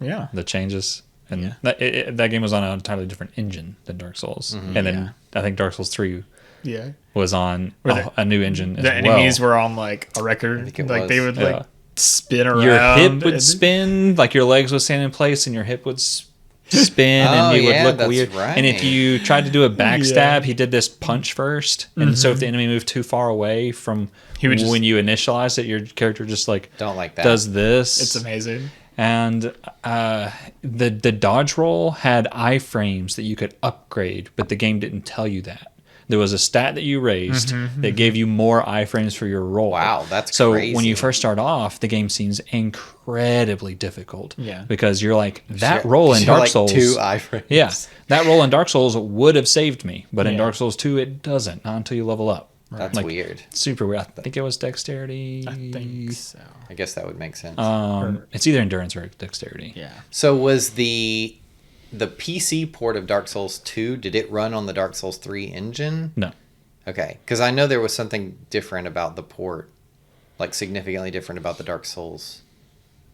Yeah. The changes? And Yeah. that game was on an entirely different engine than Dark Souls. And then I think Dark Souls 3 Yeah. was on Were a new engine as The well. enemies were on like a record. think it Like they was. would like Yeah. spin around. Your hip would and- spin, like your legs would stand in place and your hip would spin Oh, and you would yeah, look that's weird. right. And if you tried to do a backstab, Yeah. he did this punch first. And so if the enemy moved too far away from He would just- when you initialize it, your character just like Don't like that. does this. It's amazing. And the dodge roll had iframes that you could upgrade, but the game didn't tell you that. There was a stat that you raised that gave you more iframes for your roll. Wow, that's so crazy. when you first start off, the game seems incredibly difficult. Yeah. because you're like that roll in You're Dark like Souls. 2 iframes. Yeah, that roll in Dark Souls would have saved me, but in Yeah. Dark Souls 2, it doesn't. Not until you level up. That's Like, weird. Super weird. I think it was dexterity. I think so. I guess that would make sense. It's either endurance or dexterity. Yeah. So was the PC port of Dark Souls 2, did it run on the Dark Souls 3 engine? No. Okay, because I know there was something different about the port, like significantly different about the Dark Souls.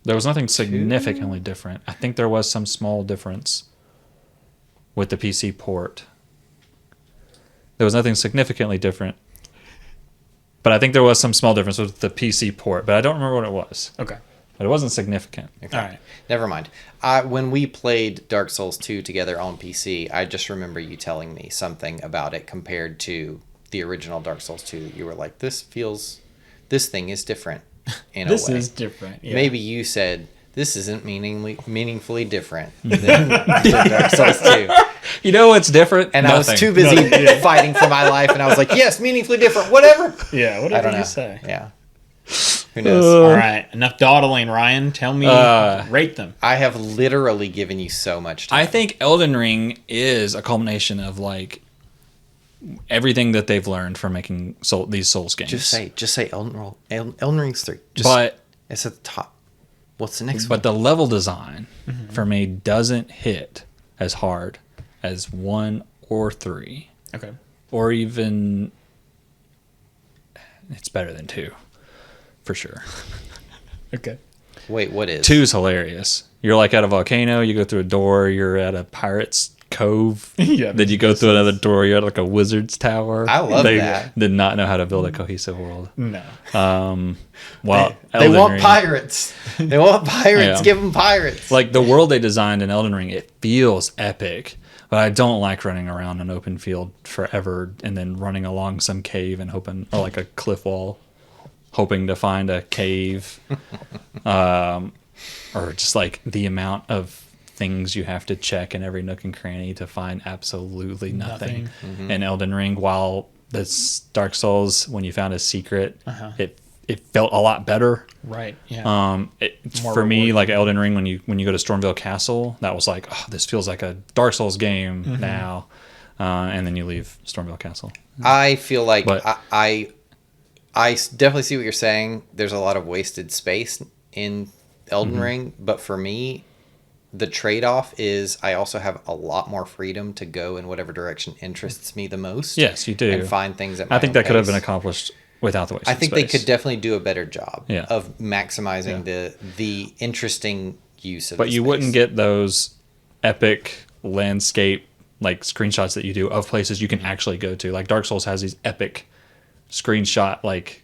There was nothing significantly different. I think there was some small difference with the PC port. There was nothing significantly different. But I think there was some small difference with the PC port, but I don't remember what it was. Okay. But it wasn't significant. Okay. All right. Never mind. When we played Dark Souls 2 together on PC, I just remember you telling me something about it compared to the original Dark Souls 2. You were like, this thing is different in a This way. is different. Yeah. Maybe you said, this isn't meaningfully different than Dark Souls 2. You know what's different? And Nothing. I was too busy fighting for my life, and I was like, yes, meaningfully different, whatever. Yeah. I Whatever don't know. you say. Yeah. Who knows? All right. Enough dawdling, Ryan. Tell me, rate them. I have literally given you so much time. I think Elden Ring is a culmination of like everything that they've learned from making these Souls games. Just say Elden Ring's 3. but It's at the top. What's the next one? But the level design for me doesn't hit as hard as 1 or 3. Okay. Or even it's better than 2 for sure. Okay. Wait, what is? 2's hilarious. You're like at a volcano, you go through a door, you're at a pirate's cove. Yeah, Then you go through another door, you're at like a wizard's tower. I love they that. did not know how to build a cohesive world. No. Well, They Elden want Ring- pirates. They want pirates. Yeah. Give them pirates. Like the world they designed in Elden Ring, it feels epic. But I don't like running around an open field forever and then running along some cave and hoping, or like a cliff wall, hoping to find a cave. Or just like the amount of things you have to check in every nook and cranny to find absolutely nothing. In Elden Ring, while this Dark Souls, when you found a secret, it felt a lot better. Right. Yeah. More For me, rewarding. like Elden Ring, when you go to Stormville Castle, that was like, oh, this feels like a Dark Souls game now. and then you leave Stormville Castle. I feel like But- I definitely see what you're saying. There's a lot of wasted space in Elden Ring, but for me, the trade-off is I also have a lot more freedom to go in whatever direction interests me the most. Yes, you do. And find things at my I think own that could have pace. been accomplished without the wasted I think space. they could definitely do a better job Yeah. of maximizing the interesting use of But the you space. wouldn't get those epic landscape like screenshots that you do of places you can actually go to. Like Dark Souls has these epic screenshot like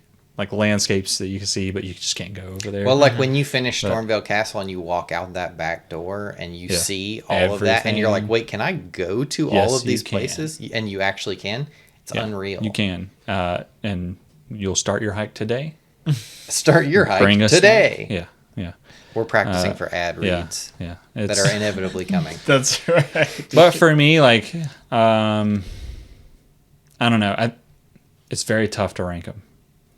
landscapes that you can see, but you just can't go over there. Well, like when you finish Stormville Castle and you walk out that back door and you Yeah. see all of that, and you're like, Everything. wait, can I go to Yes, all of you these can. places? And you actually can. It's Yeah, unreal. You can, and you'll start your hike today. Start your hike Bring us today. Yeah, yeah, We're practicing for ad yeah, reads yeah. that It's, are inevitably coming. That's right. but for me, like, I don't know. It's very tough to rank them.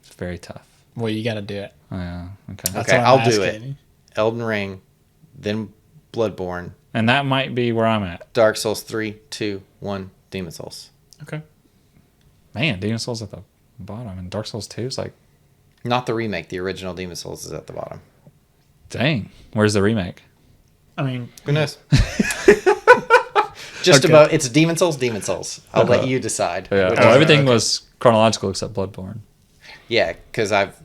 It's very tough. Well, you got to do it. Yeah. Okay. That's Okay, what I'll I'm do it. asking. Elden Ring, then Bloodborne, And that might be where I'm at. Dark Souls 3, 2, 1, Demon Souls. Okay. Man, Demon Souls at the bottom, and Dark Souls 2 is like, Not the remake. The original Demon Souls is at the bottom. dang. Where's the remake? I mean, Who knows? Just Okay. about. It's Demon Souls, Demon Souls. I'll let Okay. you decide. Yeah. which Well, is- everything was chronological except Bloodborne. Yeah, because I've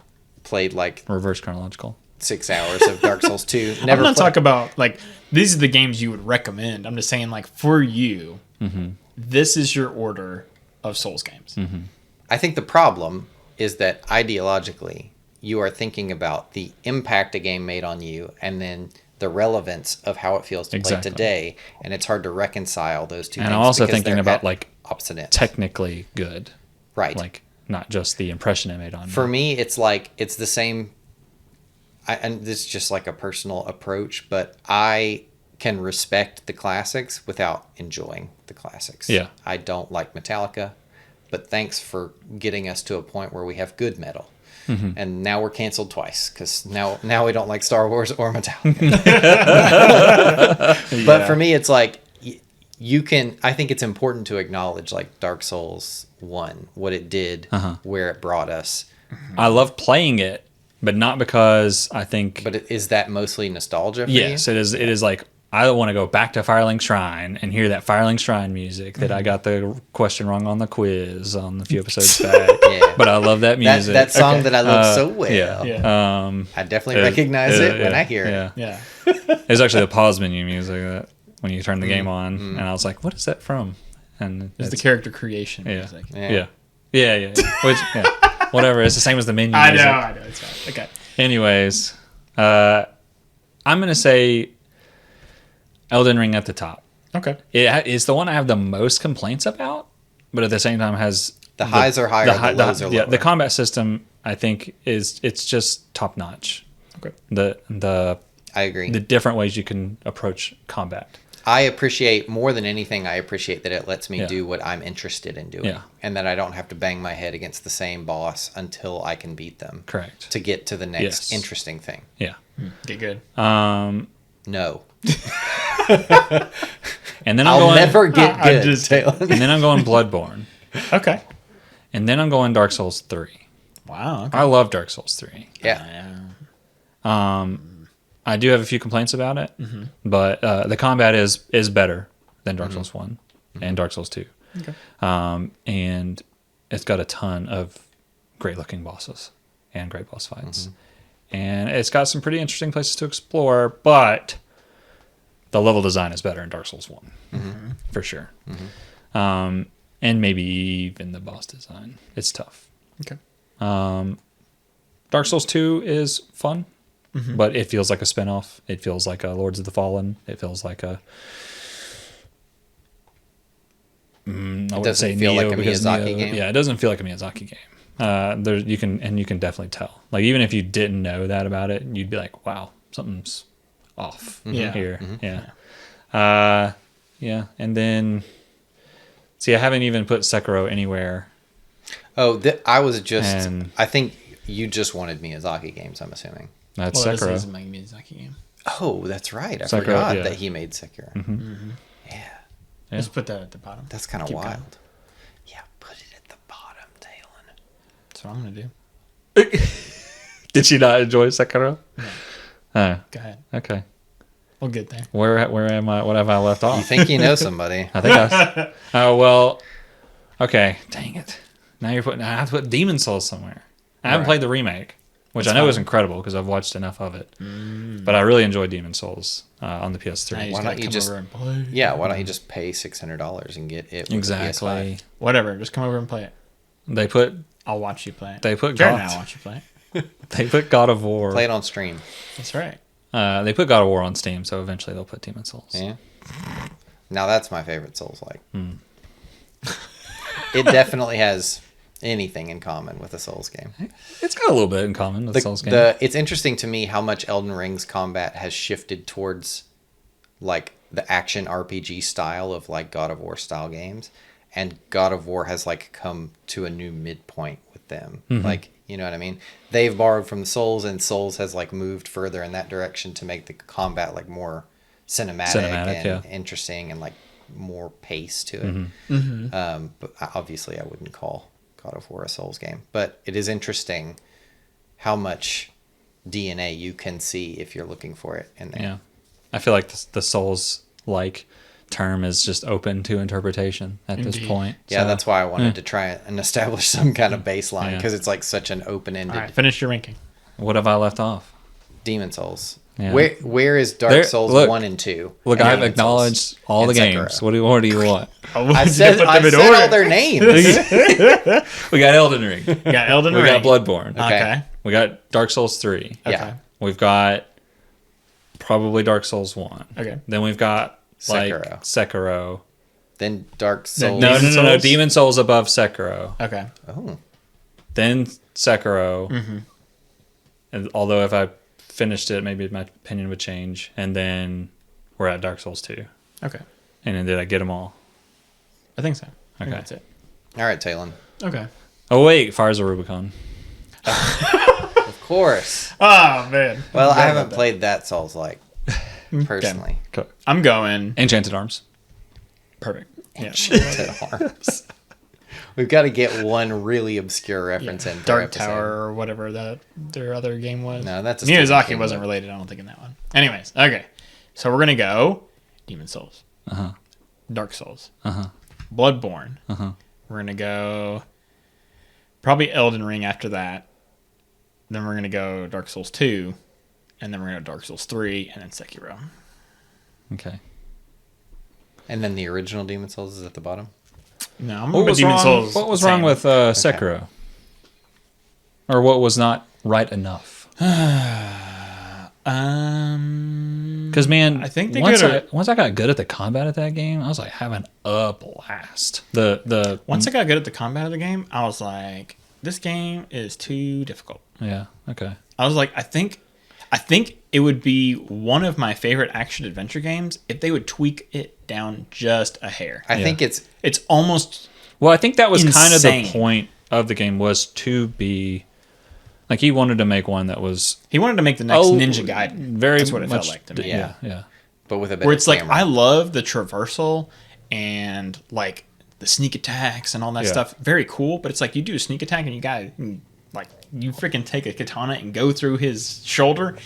played like Reverse chronological. 6 hours of Dark Souls 2. I'm not played- talking about like these are the games you would recommend. I'm just saying like for you, this is your order of Souls games. I think the problem is that ideologically, you are thinking about the impact a game made on you and then the relevance of how it feels to Exactly. play today. And it's hard to reconcile those two And things. I'm also because thinking they're about at like opposite ends. technically good, Right. like not just the impression it made on For me. me, it's like it's the same. And this is just like a personal approach, but I can respect the classics without enjoying the classics. Yeah. I don't like Metallica, but thanks for getting us to a point where we have good metal. Mm-hmm. And now we're canceled twice because now we don't like Star Wars or Metallica. But for me, it's like you can. I think it's important to acknowledge like Dark Souls 1, what it did, where it brought us. I love playing it, but not because I think. But is that mostly nostalgia for Yes, you? it is. It is like I want to go back to Firelink Shrine and hear that Firelink Shrine music that I got the question wrong on the quiz on a few episodes back. Yeah. But I love that music. That song Okay. that I love so well. Yeah. Yeah. I definitely recognize it when I hear it. Yeah. Yeah. It was actually the pause menu music that when you turn the game on, and I was like, "What is that from?" And It's the character creation yeah. music. Yeah. Yeah. Which, yeah. Whatever. It's the same as the menu I music. know. It's fine. Okay. Anyways, I'm gonna say Elden Ring at the top. Okay. It's the one I have the most complaints about, but at the same time has The highs are higher, the lows are yeah, lower. the combat system I think it's just top notch. Okay. The I agree. the different ways you can approach combat. I appreciate more than anything. I appreciate that it lets me Yeah. do what I'm interested in doing, Yeah. and that I don't have to bang my head against the same boss until I can beat them. Correct. To get to the next Yes. interesting thing. Yeah. Get good. No, And then I'm I'll going never get I good. just- Taylor. and then I'm going Bloodborne. Okay. And then I'm going Dark Souls 3. Wow. Okay. I love Dark Souls 3. Yeah, I do have a few complaints about it, but the combat is better than Dark Souls 1 and Dark Souls 2. Okay. And it's got a ton of great looking bosses and great boss fights. And it's got some pretty interesting places to explore, but the level design is better in Dark Souls 1, for sure. And maybe even the boss design. It's tough. Okay. Dark Souls 2 is fun, but it feels like a spinoff. It feels like a Lords of the Fallen. It feels like a I wouldn't doesn't say feel Neo like a because Miyazaki Neo- game? Yeah, it doesn't feel like a Miyazaki game. You can definitely tell. Like even if you didn't know that about it, you'd be like, "Wow, something's off Yeah. here." Yeah, yeah. And then, see, I haven't even put Sekiro anywhere. Oh, I was just. And- I think you just wanted Miyazaki games. I'm assuming. That's Well, this Sekiro. is a Miyazaki game. Oh, that's right. I Sekiro, forgot yeah. that he made Sekiro. Yeah. Yeah. Just put that at the bottom. That's kind of Keep wild. going. Yeah, put it at the bottom, Talon. That's what I'm gonna do. Did she not enjoy Sekiro? No. Oh, Go ahead. okay. We'll get there. Where am I? What have I left off? You think you know somebody? I think I. Oh well. Okay. Dang it. Now I have to put Demon Souls somewhere. I haven't Right. played the remake, which I know is incredible because I've watched enough of it. But I really enjoyed Demon Souls on the Now PS3. you Why just don't gotta you come just- over and play. Yeah, why don't you just pay $600 and get it? With Exactly. Whatever. Just come over and play it. They put I'll watch you play it. They put Jared God- and I'll watch you play it. they put God of War. Play it on stream. That's right. They put God of War on Steam, so eventually they'll put Demon Souls. Yeah. Now that's my favorite Souls-like. It definitely has anything in common with a Souls game. It's got a little bit in common with Souls game. It's interesting to me how much Elden Ring's combat has shifted towards like the action RPG style of like God of War style games, and God of War has like come to a new midpoint with them. Like, you know what I mean? They've borrowed from the Souls, and Souls has like moved further in that direction to make the combat like more cinematic and yeah. interesting and like more pace to it. But obviously I wouldn't call God of War a Souls game, but it is interesting how much DNA you can see if you're looking for it in there. Yeah, I feel like the Souls like term is just open to interpretation at this Indeed. point. Yeah, So, that's why I wanted to try and establish some kind of baseline, Yeah. because it's like such an open-ended All right. Finish your ranking. What have I left off? Demon Souls. Yeah. Where is Dark There- Souls look. 1 and 2? Look, and I've Demon acknowledged Souls all the and games. Sekiro? What do you want? I said all their names. We got Elden Ring. We got Elden We Ring. got Bloodborne. Okay. We got Dark Souls 3. Yeah. Okay. We've got probably Dark Souls 1. Okay. Then we've got like Sekiro. Sekiro. Then Dark Souls. No, Demon no. Souls? Demon Souls above Sekiro. Okay. Oh. Then Sekiro. And although if I finished it, maybe my opinion would change. And then we're at Dark Souls 2. Okay. And then did I get them all? I think so. I think Okay. that's it. All right, Talon. Okay. Oh wait, Fires of Rubicon. Of course. Oh, man. Well, I Forgot haven't about that. played that Souls-like, personally. I'm going. Enchanted Arms. Perfect. Yeah. Enchanted Arms. We've got to get one really obscure reference in. per Dark episode. Tower or whatever that their other game was. No, that's a Stephen Miyazaki King wasn't book. related, I don't think, in that one. Anyways, okay. So we're gonna go Demon Souls. Dark Souls. Bloodborne. We're gonna go probably Elden Ring after that. Then we're gonna go Dark Souls 2. And then we're gonna go Dark Souls 3 and then Sekiro. Okay. And then the original Demon Souls is at the bottom. No, I'm What gonna was Demon wrong? Souls. What was same. wrong with Sekiro? Or what was not right enough? Because man, I think they once could've- once I got good at the combat at that game, I was like having a blast. The Once I got good at the combat of the game, I was like, this game is too difficult. yeah, okay. I was like, I think it would be one of my favorite action adventure games if they would tweak it down just a hair. I think it's It's almost Well, I think that was kind of the Insane. point of the game, was to be like, he wanted to make one that was he wanted to make the next Ninja Gaiden. very That's what it much, felt like to me. Yeah, yeah. but with a better Where it's like camera. I love the traversal and like the sneak attacks and all that Yeah. stuff. Very cool, but it's like you do a sneak attack and you freaking take a katana and go through his shoulder,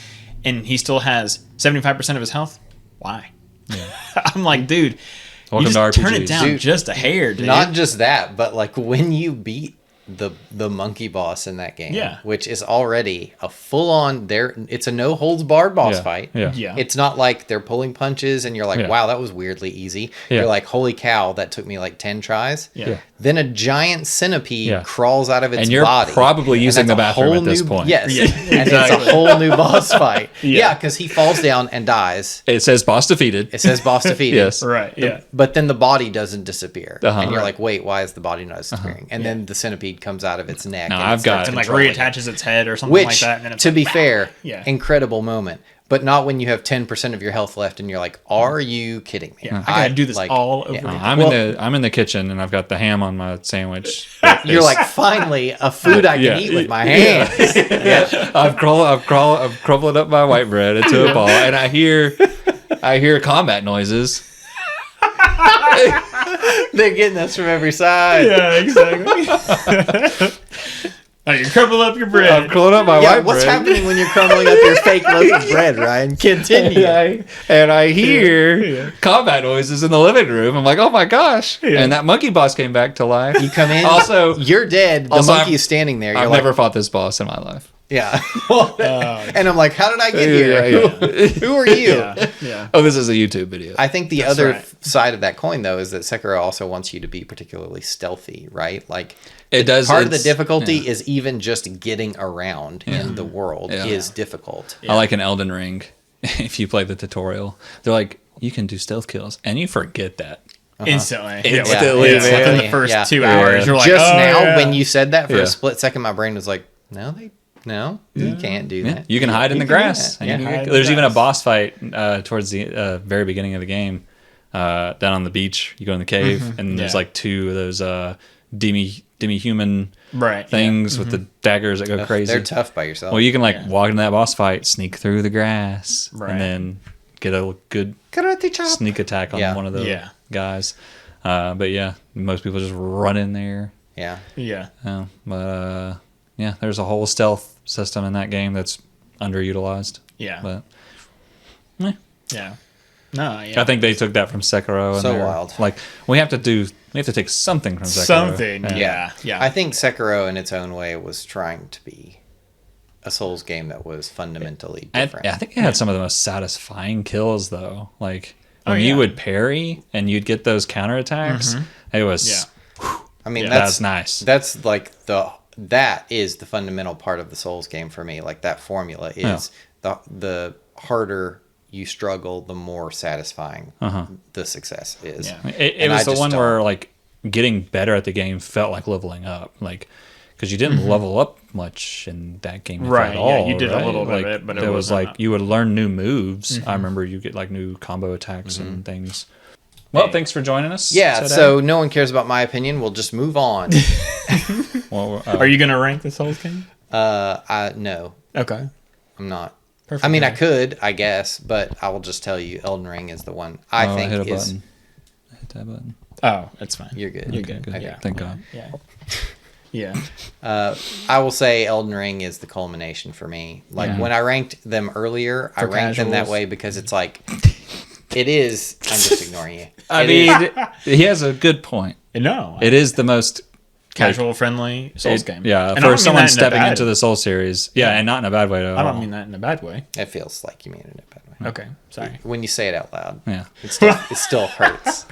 and he still has 75% of his health. Why? I'm like, dude, Welcome you to just turn it RPGs. down Dude, just a hair, dude. Not just that, but like when you beat the monkey boss in that game, Yeah. which is already a full on it's a no holds barred boss Yeah, fight. yeah. Yeah. It's not like they're pulling punches and you're like, Yeah. wow, that was weirdly easy. Yeah. You're like, holy cow, that took me like 10 tries. Yeah. Then a giant centipede Yeah. crawls out of its And you're body. probably And using that's the a bathroom whole at this new- point. Yes. Yeah, And it's a whole new boss fight. Yeah. Yeah, because he falls down and dies. It says boss defeated. It says boss defeated. Yes. Right. Yeah. But then the body doesn't disappear. Uh-huh. And you're Right. like, wait, why is the body not disappearing? And then the centipede comes out of its neck. Now, and I've it starts got- And like controlling it. reattaches its head or something Which, like that. And then it's to like, be "Bah!" fair, Yeah. incredible moment. But not when you have 10% of your health left and you're like, are you kidding me? Yeah, I gotta do this all over again. I'm Well- in the kitchen and I've got the ham on my sandwich. You're like, finally, a food I can Yeah. eat with my hands. I'm crumbling up my white bread into a ball, and I hear combat noises. They're getting us from every side. Yeah, exactly. Now you crumble up your bread. I'm closing up my Yeah, white what's bread. happening when you're crumbling up your fake loaf of bread, Ryan? Continue. And I hear combat noises in the living room. I'm like, oh my gosh. Yeah. And that monkey boss came back to life. You come in, Also- you're dead. The also, monkey I've- is standing there. You're I've like, never fought this boss in my life. yeah. And I'm like, how did I get here? Yeah. Who are you? Yeah. Oh, this is a YouTube video. I think the That's other right. side of that coin, though, is that Sekiro also wants you to be particularly stealthy, right? Like, It does. part of the it's- difficulty yeah. is even just getting around in the world Yeah. is difficult. I like an Elden Ring. If you play the tutorial, they're like, you can do stealth kills, and you forget that. Instantly. Instantly, Yeah. man. Within the first Yeah. 2 hours, you're like, Just oh, now, yeah. when you said that for Yeah. a split second, my brain was like, no, you can't do Yeah, that. you can hide in the can do grass. that. And Yeah. you can- Hide in the there's even a grass. boss fight towards the very beginning of the game, down on the beach. You go in the cave, and there's Yeah. like 2 of those demi-human Right. things with the daggers that go crazy. They're tough by yourself. Well, you can like Yeah. walk into that boss fight, sneak through the grass, Right. and then get a good Karate chop. sneak attack on Yeah. one of the Yeah. guys. But yeah, most people just run in there. Yeah. Yeah. But yeah, there's a whole stealth system in that game that's underutilized. Yeah. But Yeah. No, yeah. I think they took that from Sekiro. And So they're wild. Like we have to take something from Sekiro. Something. Yeah. Yeah. I think Sekiro, in its own way, was trying to be a Souls game that was fundamentally different. I think it had some of the most satisfying kills though. Like Oh, when you yeah. would parry and you'd get those counterattacks, it was Yeah. I mean, Yeah. that's that's nice. That's like that is the fundamental part of the Souls game for me. Like that formula is the harder you struggle, the more satisfying the success is. Yeah. It And was I the just one don't- where like getting better at the game felt like leveling up, like because you didn't level up much in that game if Right, at yeah, all. you did a right? little bit of Like, it, but it there was wasn't like you would learn new moves. I remember you get like new combo attacks and things. Well, thanks for joining us. Yeah, today. so no one cares about my opinion. We'll just move on. Well, Are you gonna rank the Souls game? No, Okay. I'm not. Perfect. I mean, I could, I guess, but I will just tell you, Elden Ring is the one I think hit a is. button. Hit that button. Oh, that's fine. You're good. You're Okay, good. good. Yeah. Thank God. Yeah. Yeah. I will say Elden Ring is the culmination for me. Like Yeah. when I ranked them earlier, I For ranked them that casuals. way because it's like it is. I'm just ignoring you. I It mean, is- he has a good point. No. It is the most Casual friendly Souls it- game. Yeah, And I don't for mean someone that in a stepping bad- into the Soul series. Yeah, and not in a bad way at all. I don't mean that in a bad way. it feels like you mean it in a bad way. Okay. Sorry. When you say it out loud, Yeah. it still hurts.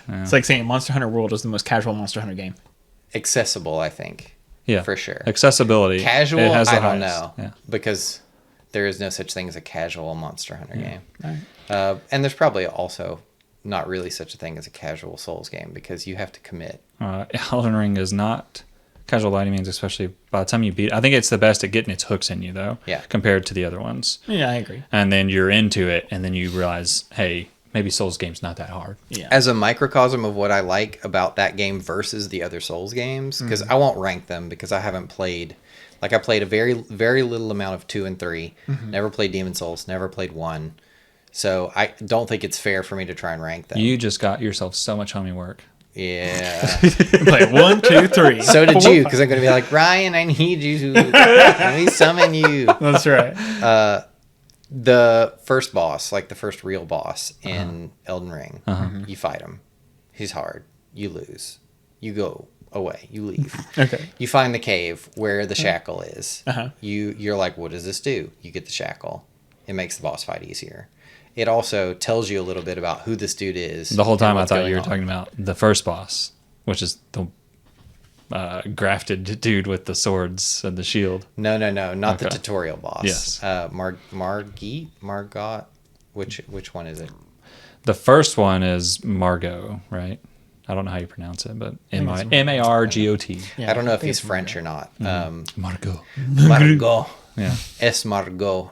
It's like saying Monster Hunter World is the most casual Monster Hunter game. Accessible, I think. Yeah. For sure. Accessibility. Casual, it has the I don't highest. know. Yeah. Because there is no such thing as a casual Monster Hunter game. Right. And there's probably also not really such a thing as a casual Souls game because you have to commit. Elden Ring is not casual by any means, especially by the time you beat it. I think it's the best at getting its hooks in you, though, Yeah. compared to the other ones. Yeah, I agree. And then you're into it, and then you realize, hey, maybe Souls game's not that hard. Yeah. As a microcosm of what I like about that game versus the other Souls games, because I won't rank them because I haven't played. Like I played a very, very little amount of 2 and 3. Never played Demon Souls. Never played 1. So I don't think it's fair for me to try and rank them. You just got yourself so much homie work. Yeah. Play 1, 2, 3. So did you, because I'm going to be like, Ryan, I need you to let me summon you. That's right. The first boss, like the first real boss in Elden Ring, you fight him. He's hard. You lose. You go away. You leave. Okay. You find the cave where the shackle is. Uh-huh. You're like, what does this do? You get the shackle. It makes the boss fight easier. It also tells you a little bit about who this dude is. The whole time and I what's thought going you were on. talking about the first boss, which is the grafted dude with the swords and the shield. No, not the Okay. tutorial boss. Yes. Margot. Which one is it? The first one is Margot, right? I don't know how you pronounce it, but Margot. Yeah, I don't know if think he's it's French or not. Margot. Margot. Yeah. Es Margot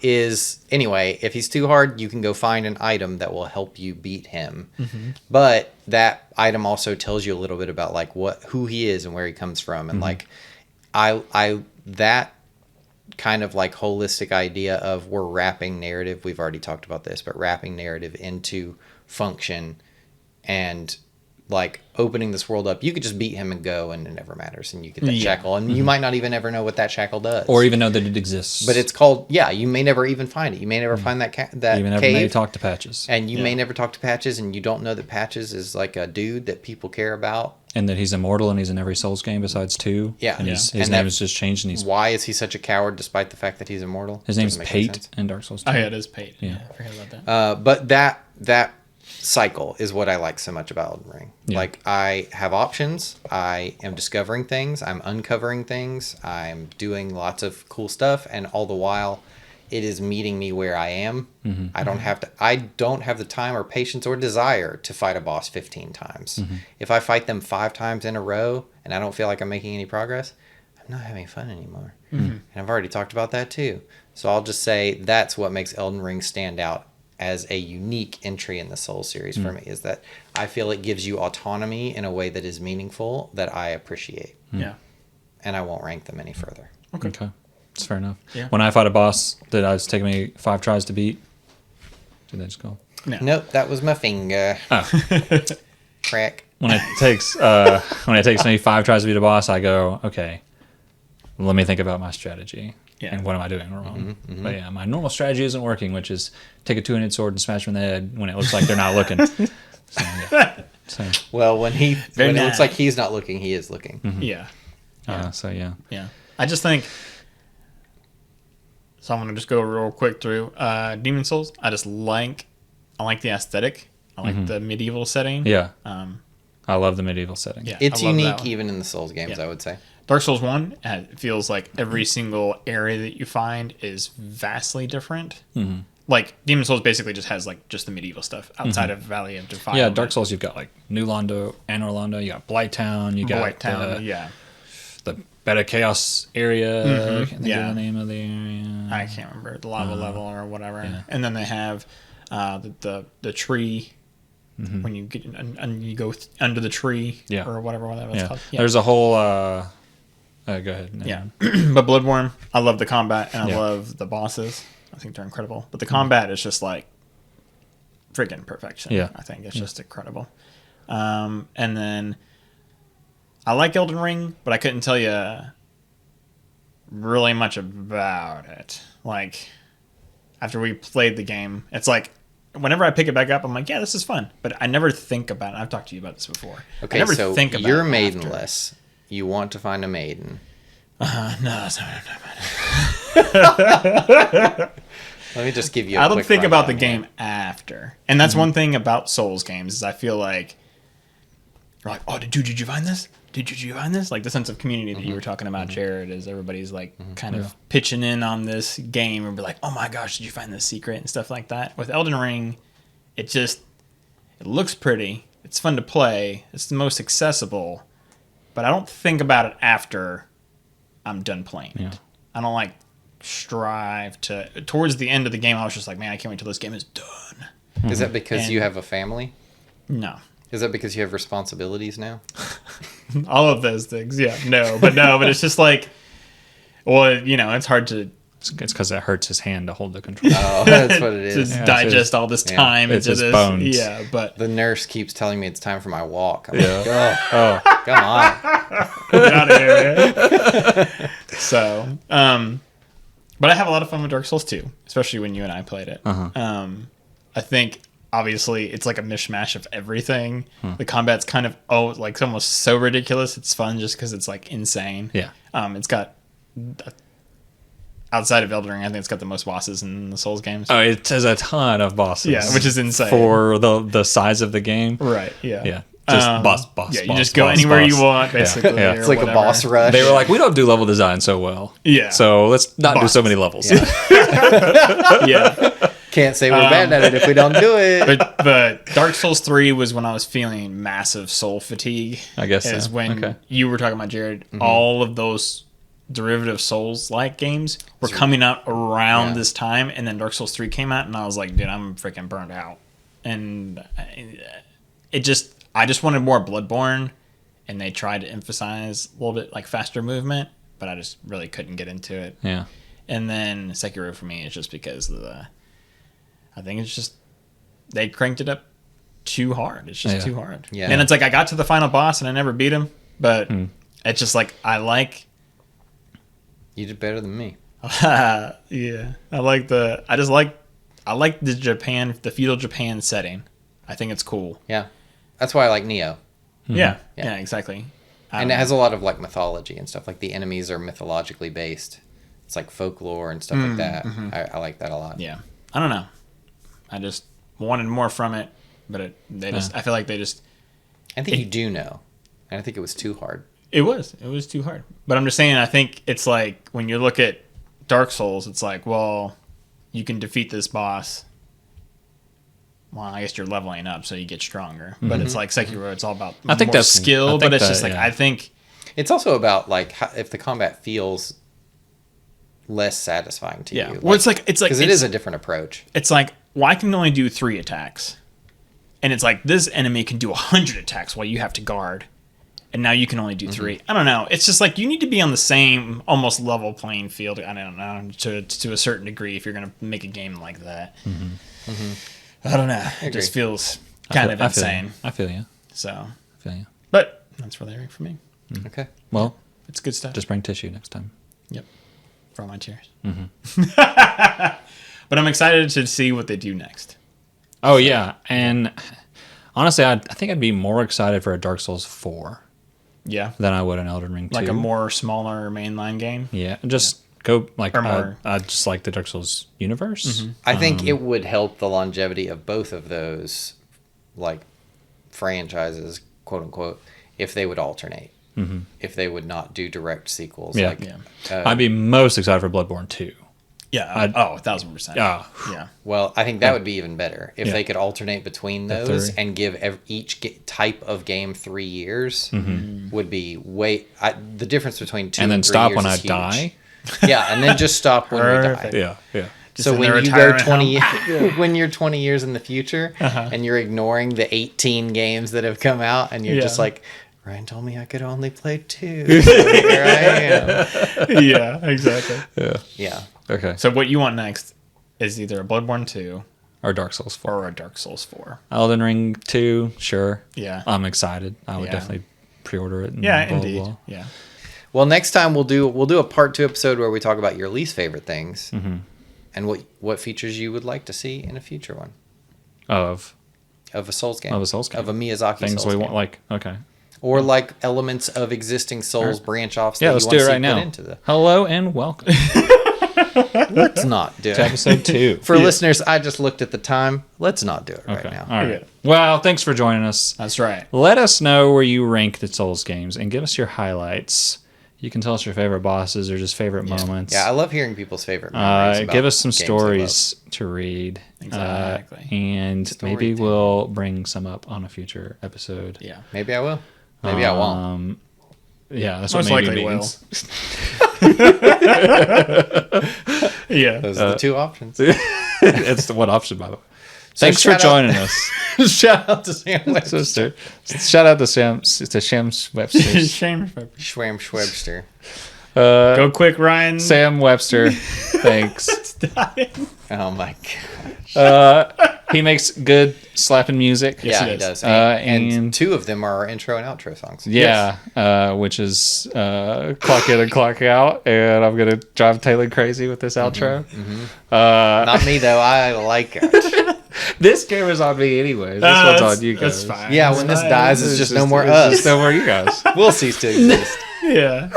is anyway. If he's too hard, you can go find an item that will help you beat him. But that item also tells you a little bit about like who he is and where he comes from, and like I that kind of like holistic idea of we're wrapping narrative. We've already talked about this, but wrapping narrative into function and like opening this world up, you could just beat him and go, and it never matters, and you get that Yeah. shackle, and you might not even ever know what that shackle does, Or even know that it exists. but it's called, yeah, you may never even find it. You may never find that that even never cave, may talk to Patches. and you Yeah. may never talk to Patches, and you don't know that Patches is like a dude that people care about. And that he's immortal and he's in every Souls game besides 2. Yeah. And Yeah. his And name that- is just changed and he's Why is he such a coward despite the fact that he's immortal? his name's Doesn't make any Pate sense. in Dark Souls 2. Oh yeah, it is Pate. Yeah. Yeah, I forgot about that. But that cycle is what I like so much about Elden Ring. Yeah. Like, I have options. I am discovering things. I'm uncovering things. I'm doing lots of cool stuff, and all the while, it is meeting me where I am. Mm-hmm. I don't have the time or patience or desire to fight a boss 15 times. Mm-hmm. If I fight them 5 times in a row and I don't feel like I'm making any progress, I'm not having fun anymore. And I've already talked about that too. So I'll just say that's what makes Elden Ring stand out as a unique entry in the Souls series for me, is that I feel it gives you autonomy in a way that is meaningful, that I appreciate. Yeah. And I won't rank them any further. Okay. That's fair enough. Yeah. When I fought a boss that I was taking me 5 tries to beat, did they just go? No. Nope, that was my finger. Oh. Crack. When it takes me 5 tries to beat a boss, I go, okay, let me think about my strategy. Yeah. And what am I doing wrong? But yeah, my normal strategy isn't working, which is take a 2-handed sword and smash them in the head when it looks like they're not looking. So, yeah. So, Well, when it nice. looks like he's not looking, he is looking. Yeah. so yeah. Yeah. I just think. So I'm gonna just go real quick through Demon Souls. I like the aesthetic. I like the medieval setting. Yeah. Um, I love the medieval setting. yeah. It's I love that unique one. even in the Souls games, Yeah. I would say. Dark Souls 1, it feels like every single area that you find is vastly different. Mm-hmm. Like, Demon Souls basically just has, like, just the medieval stuff outside of Valley of Defilement. Yeah, Dark Souls, you've got like New Londo, Anor Londo, you got Blighttown, you got White Town, yeah. the Beta Chaos area. I can't think Yeah. of the name of the area. I can't remember, the lava level or whatever. yeah. And then they have the tree, when you get and you go under the tree Yeah. or whatever that was Yeah. called. There's a whole. Go ahead. No. Yeah. But Bloodborne, I love the combat and I Yeah. love the bosses. I think they're incredible. But the combat is just like freaking perfection. Yeah. I think it's just incredible. And then I like Elden Ring, but I couldn't tell you really much about it. Like, after we played the game, it's like, whenever I pick it back up, I'm like, yeah, this is fun. But I never think about it. I've talked to you about this before. I Okay, never so think about you're it after. maidenless. You want to find a maiden. No, that's not what I'm talking about. Let me just give you a I don't quick think about the rundown here. game after. And that's one thing about Souls games is I feel like you're like, oh, did you find this? Did you find this? Like the sense of community that you were talking about, Jared, is everybody's like kind of pitching in on this game and be like, oh my gosh, did you find this secret and stuff like that. With Elden Ring, it looks pretty. It's fun to play. It's the most accessible. But I don't think about it after I'm done playing it. Yeah. I don't like strive to. Towards the end of the game, I was just like, man, I can't wait till this game is done. Is that because And- you have a family? No. Is that because you have responsibilities now? All of those things, yeah. But it's just like, well, it's hard to It's because it hurts his hand to hold the controller. Oh, that's what it is. just Yeah, digest it's his- all this yeah, time it's into his this. bones. Yeah, but The nurse keeps telling me it's time for my walk. I'm Yeah. like, oh, Oh, come on. get out of here. So, but I have a lot of fun with Dark Souls 2, especially when you and I played it. I think obviously it's like a mishmash of everything. The combat's kind of like almost so ridiculous. It's fun just because it's like insane. yeah. It's got outside of Elden Ring, I think it's got the most bosses in the Souls games. Oh, it has a ton of bosses. Yeah, which is insane. for the size of the game. Right. Yeah. Yeah, just boss. Yeah, you boss, just go boss, anywhere boss. you want, basically. Yeah. or It's like whatever. a boss rush. They were like, we don't do level design so well. Yeah. So let's not do so many levels. Yeah. Can't say we're bad at it if we don't do it. But Dark Souls 3 was when I was feeling massive soul fatigue. I guess so. Is when Okay. you were talking about, Jared, all of those derivative Souls-like games were coming out around Yeah. this time, and then Dark Souls 3 came out, and I was like, dude, I'm freaking burned out. And I just wanted more Bloodborne, and they tried to emphasize a little bit like faster movement, but I just really couldn't get into it. Yeah. And then Sekiro for me is just because of I think it's just they cranked it up too hard. It's just too hard. Yeah. And it's like I got to the final boss and I never beat him, but it's just like You did better than me. yeah. I like the the feudal Japan setting. I think it's cool. Yeah. That's why I like Neo. Yeah. Yeah, exactly. And it has a lot of like mythology and stuff. Like the enemies are mythologically based. It's like folklore and stuff like that. I like that a lot. Yeah. I don't know. I just wanted more from it, but I feel like they just I think you do know. And I think it was too hard. It was too hard. But I'm just saying, I think it's like when you look at Dark Souls, it's like, well, you can defeat this boss. Well, I guess you're leveling up, so you get stronger. But it's like Sekiro, it's all about I think more that's skill. But it's just like I think it's also about like how, if the combat feels less satisfying to you. Well, it's like because it is a different approach. It's like, well, I can only do 3 attacks, and it's like this enemy can do 100 attacks while you have to guard. And now you can only do 3. I don't know. It's just like you need to be on the same almost level playing field. I don't know, to a certain degree if you're going to make a game like that. I don't know. It just feels kind of insane. I feel you. So, I feel you. but that's really it for me. Okay. Well, It's good stuff. just bring tissue next time. Yep. For all my tears. But I'm excited to see what they do next. Oh yeah, and honestly, I think I'd be more excited for a Dark Souls 4 Yeah. than I would an Elden Ring 2. Like a more smaller mainline game. Yeah, just go like Or more. I just like the Dark Souls universe. I think it would help the longevity of both of those like franchises, quote unquote, if they would alternate. If they would not do direct sequels. Yeah. Like, I'd be most excited for Bloodborne 2. Yeah. 1,000%. Yeah. well, I think that would be even better if Yeah. they could alternate between those three. and give each type of game 3 years. Would be the difference between 2 And then 3 stop years when I is huge. die. Yeah, and then just stop when we die. Perfect. Yeah. So in when their you go retirement when you're 20 years in the future and you're ignoring the 18 games that have come out and you're just like, Ryan told me I could only play 2. So here I am. Yeah, exactly. Yeah. Okay. So what you want next is either a Bloodborne 2 Or Dark Souls 4. or a Dark Souls 4. Elden Ring 2, sure. Yeah. I'm excited. I would Yeah. definitely pre-order it. And Yeah, blah, blah, indeed. blah. Yeah. Well, next time we'll do a part 2 episode where we talk about your least favorite things and what features you would like to see in a future one Of of a Souls game. Of a Souls game. Of a Miyazaki things Souls we game. want, like, okay. Or like elements of existing Souls branch offs Yeah, that let's you do want it to right see now. put into the Hello and welcome Let's not do to it. episode 2. For listeners, I just looked at the time. Let's not do it right Okay. now. All right. Okay. Well, thanks for joining us. That's right. Let us know where you rank the Souls games and give us your highlights. You can tell us your favorite bosses or just favorite moments. Yeah, I love hearing people's favorite memories. About Give us some games they stories to read. Exactly. And maybe we'll bring some up on a future episode. Yeah. love. Maybe I will. Maybe I won't. Yeah, that's Most what maybe likely will. means. Yeah. Those are the 2 options. It's the one option, by the way. So Thanks for shout out- joining us, Shout out to Sam Webster. sister. Shout out to Shams Webster. Shame. Schwam Schwebster. Go quick, Ryan. Sam Webster. Thanks. Oh my god. He makes good slapping music. Yeah, he he does. does. And- And 2 of them are our intro and outro songs. Yeah, which is clock in and clock out, and I'm gonna drive Taylor crazy with this outro. Not me though. I like it. This game is on me anyways. This one's on you guys. That's fine. Yeah, when this dies, it's just no more it's us. just no more you guys. We'll cease to exist. Yeah.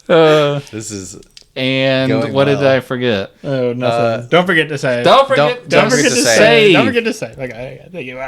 This is And Going what did well. I forget? Oh, nothing. Don't forget to say. Don't forget. don't forget to say. say. Don't forget to say. Okay, thank you.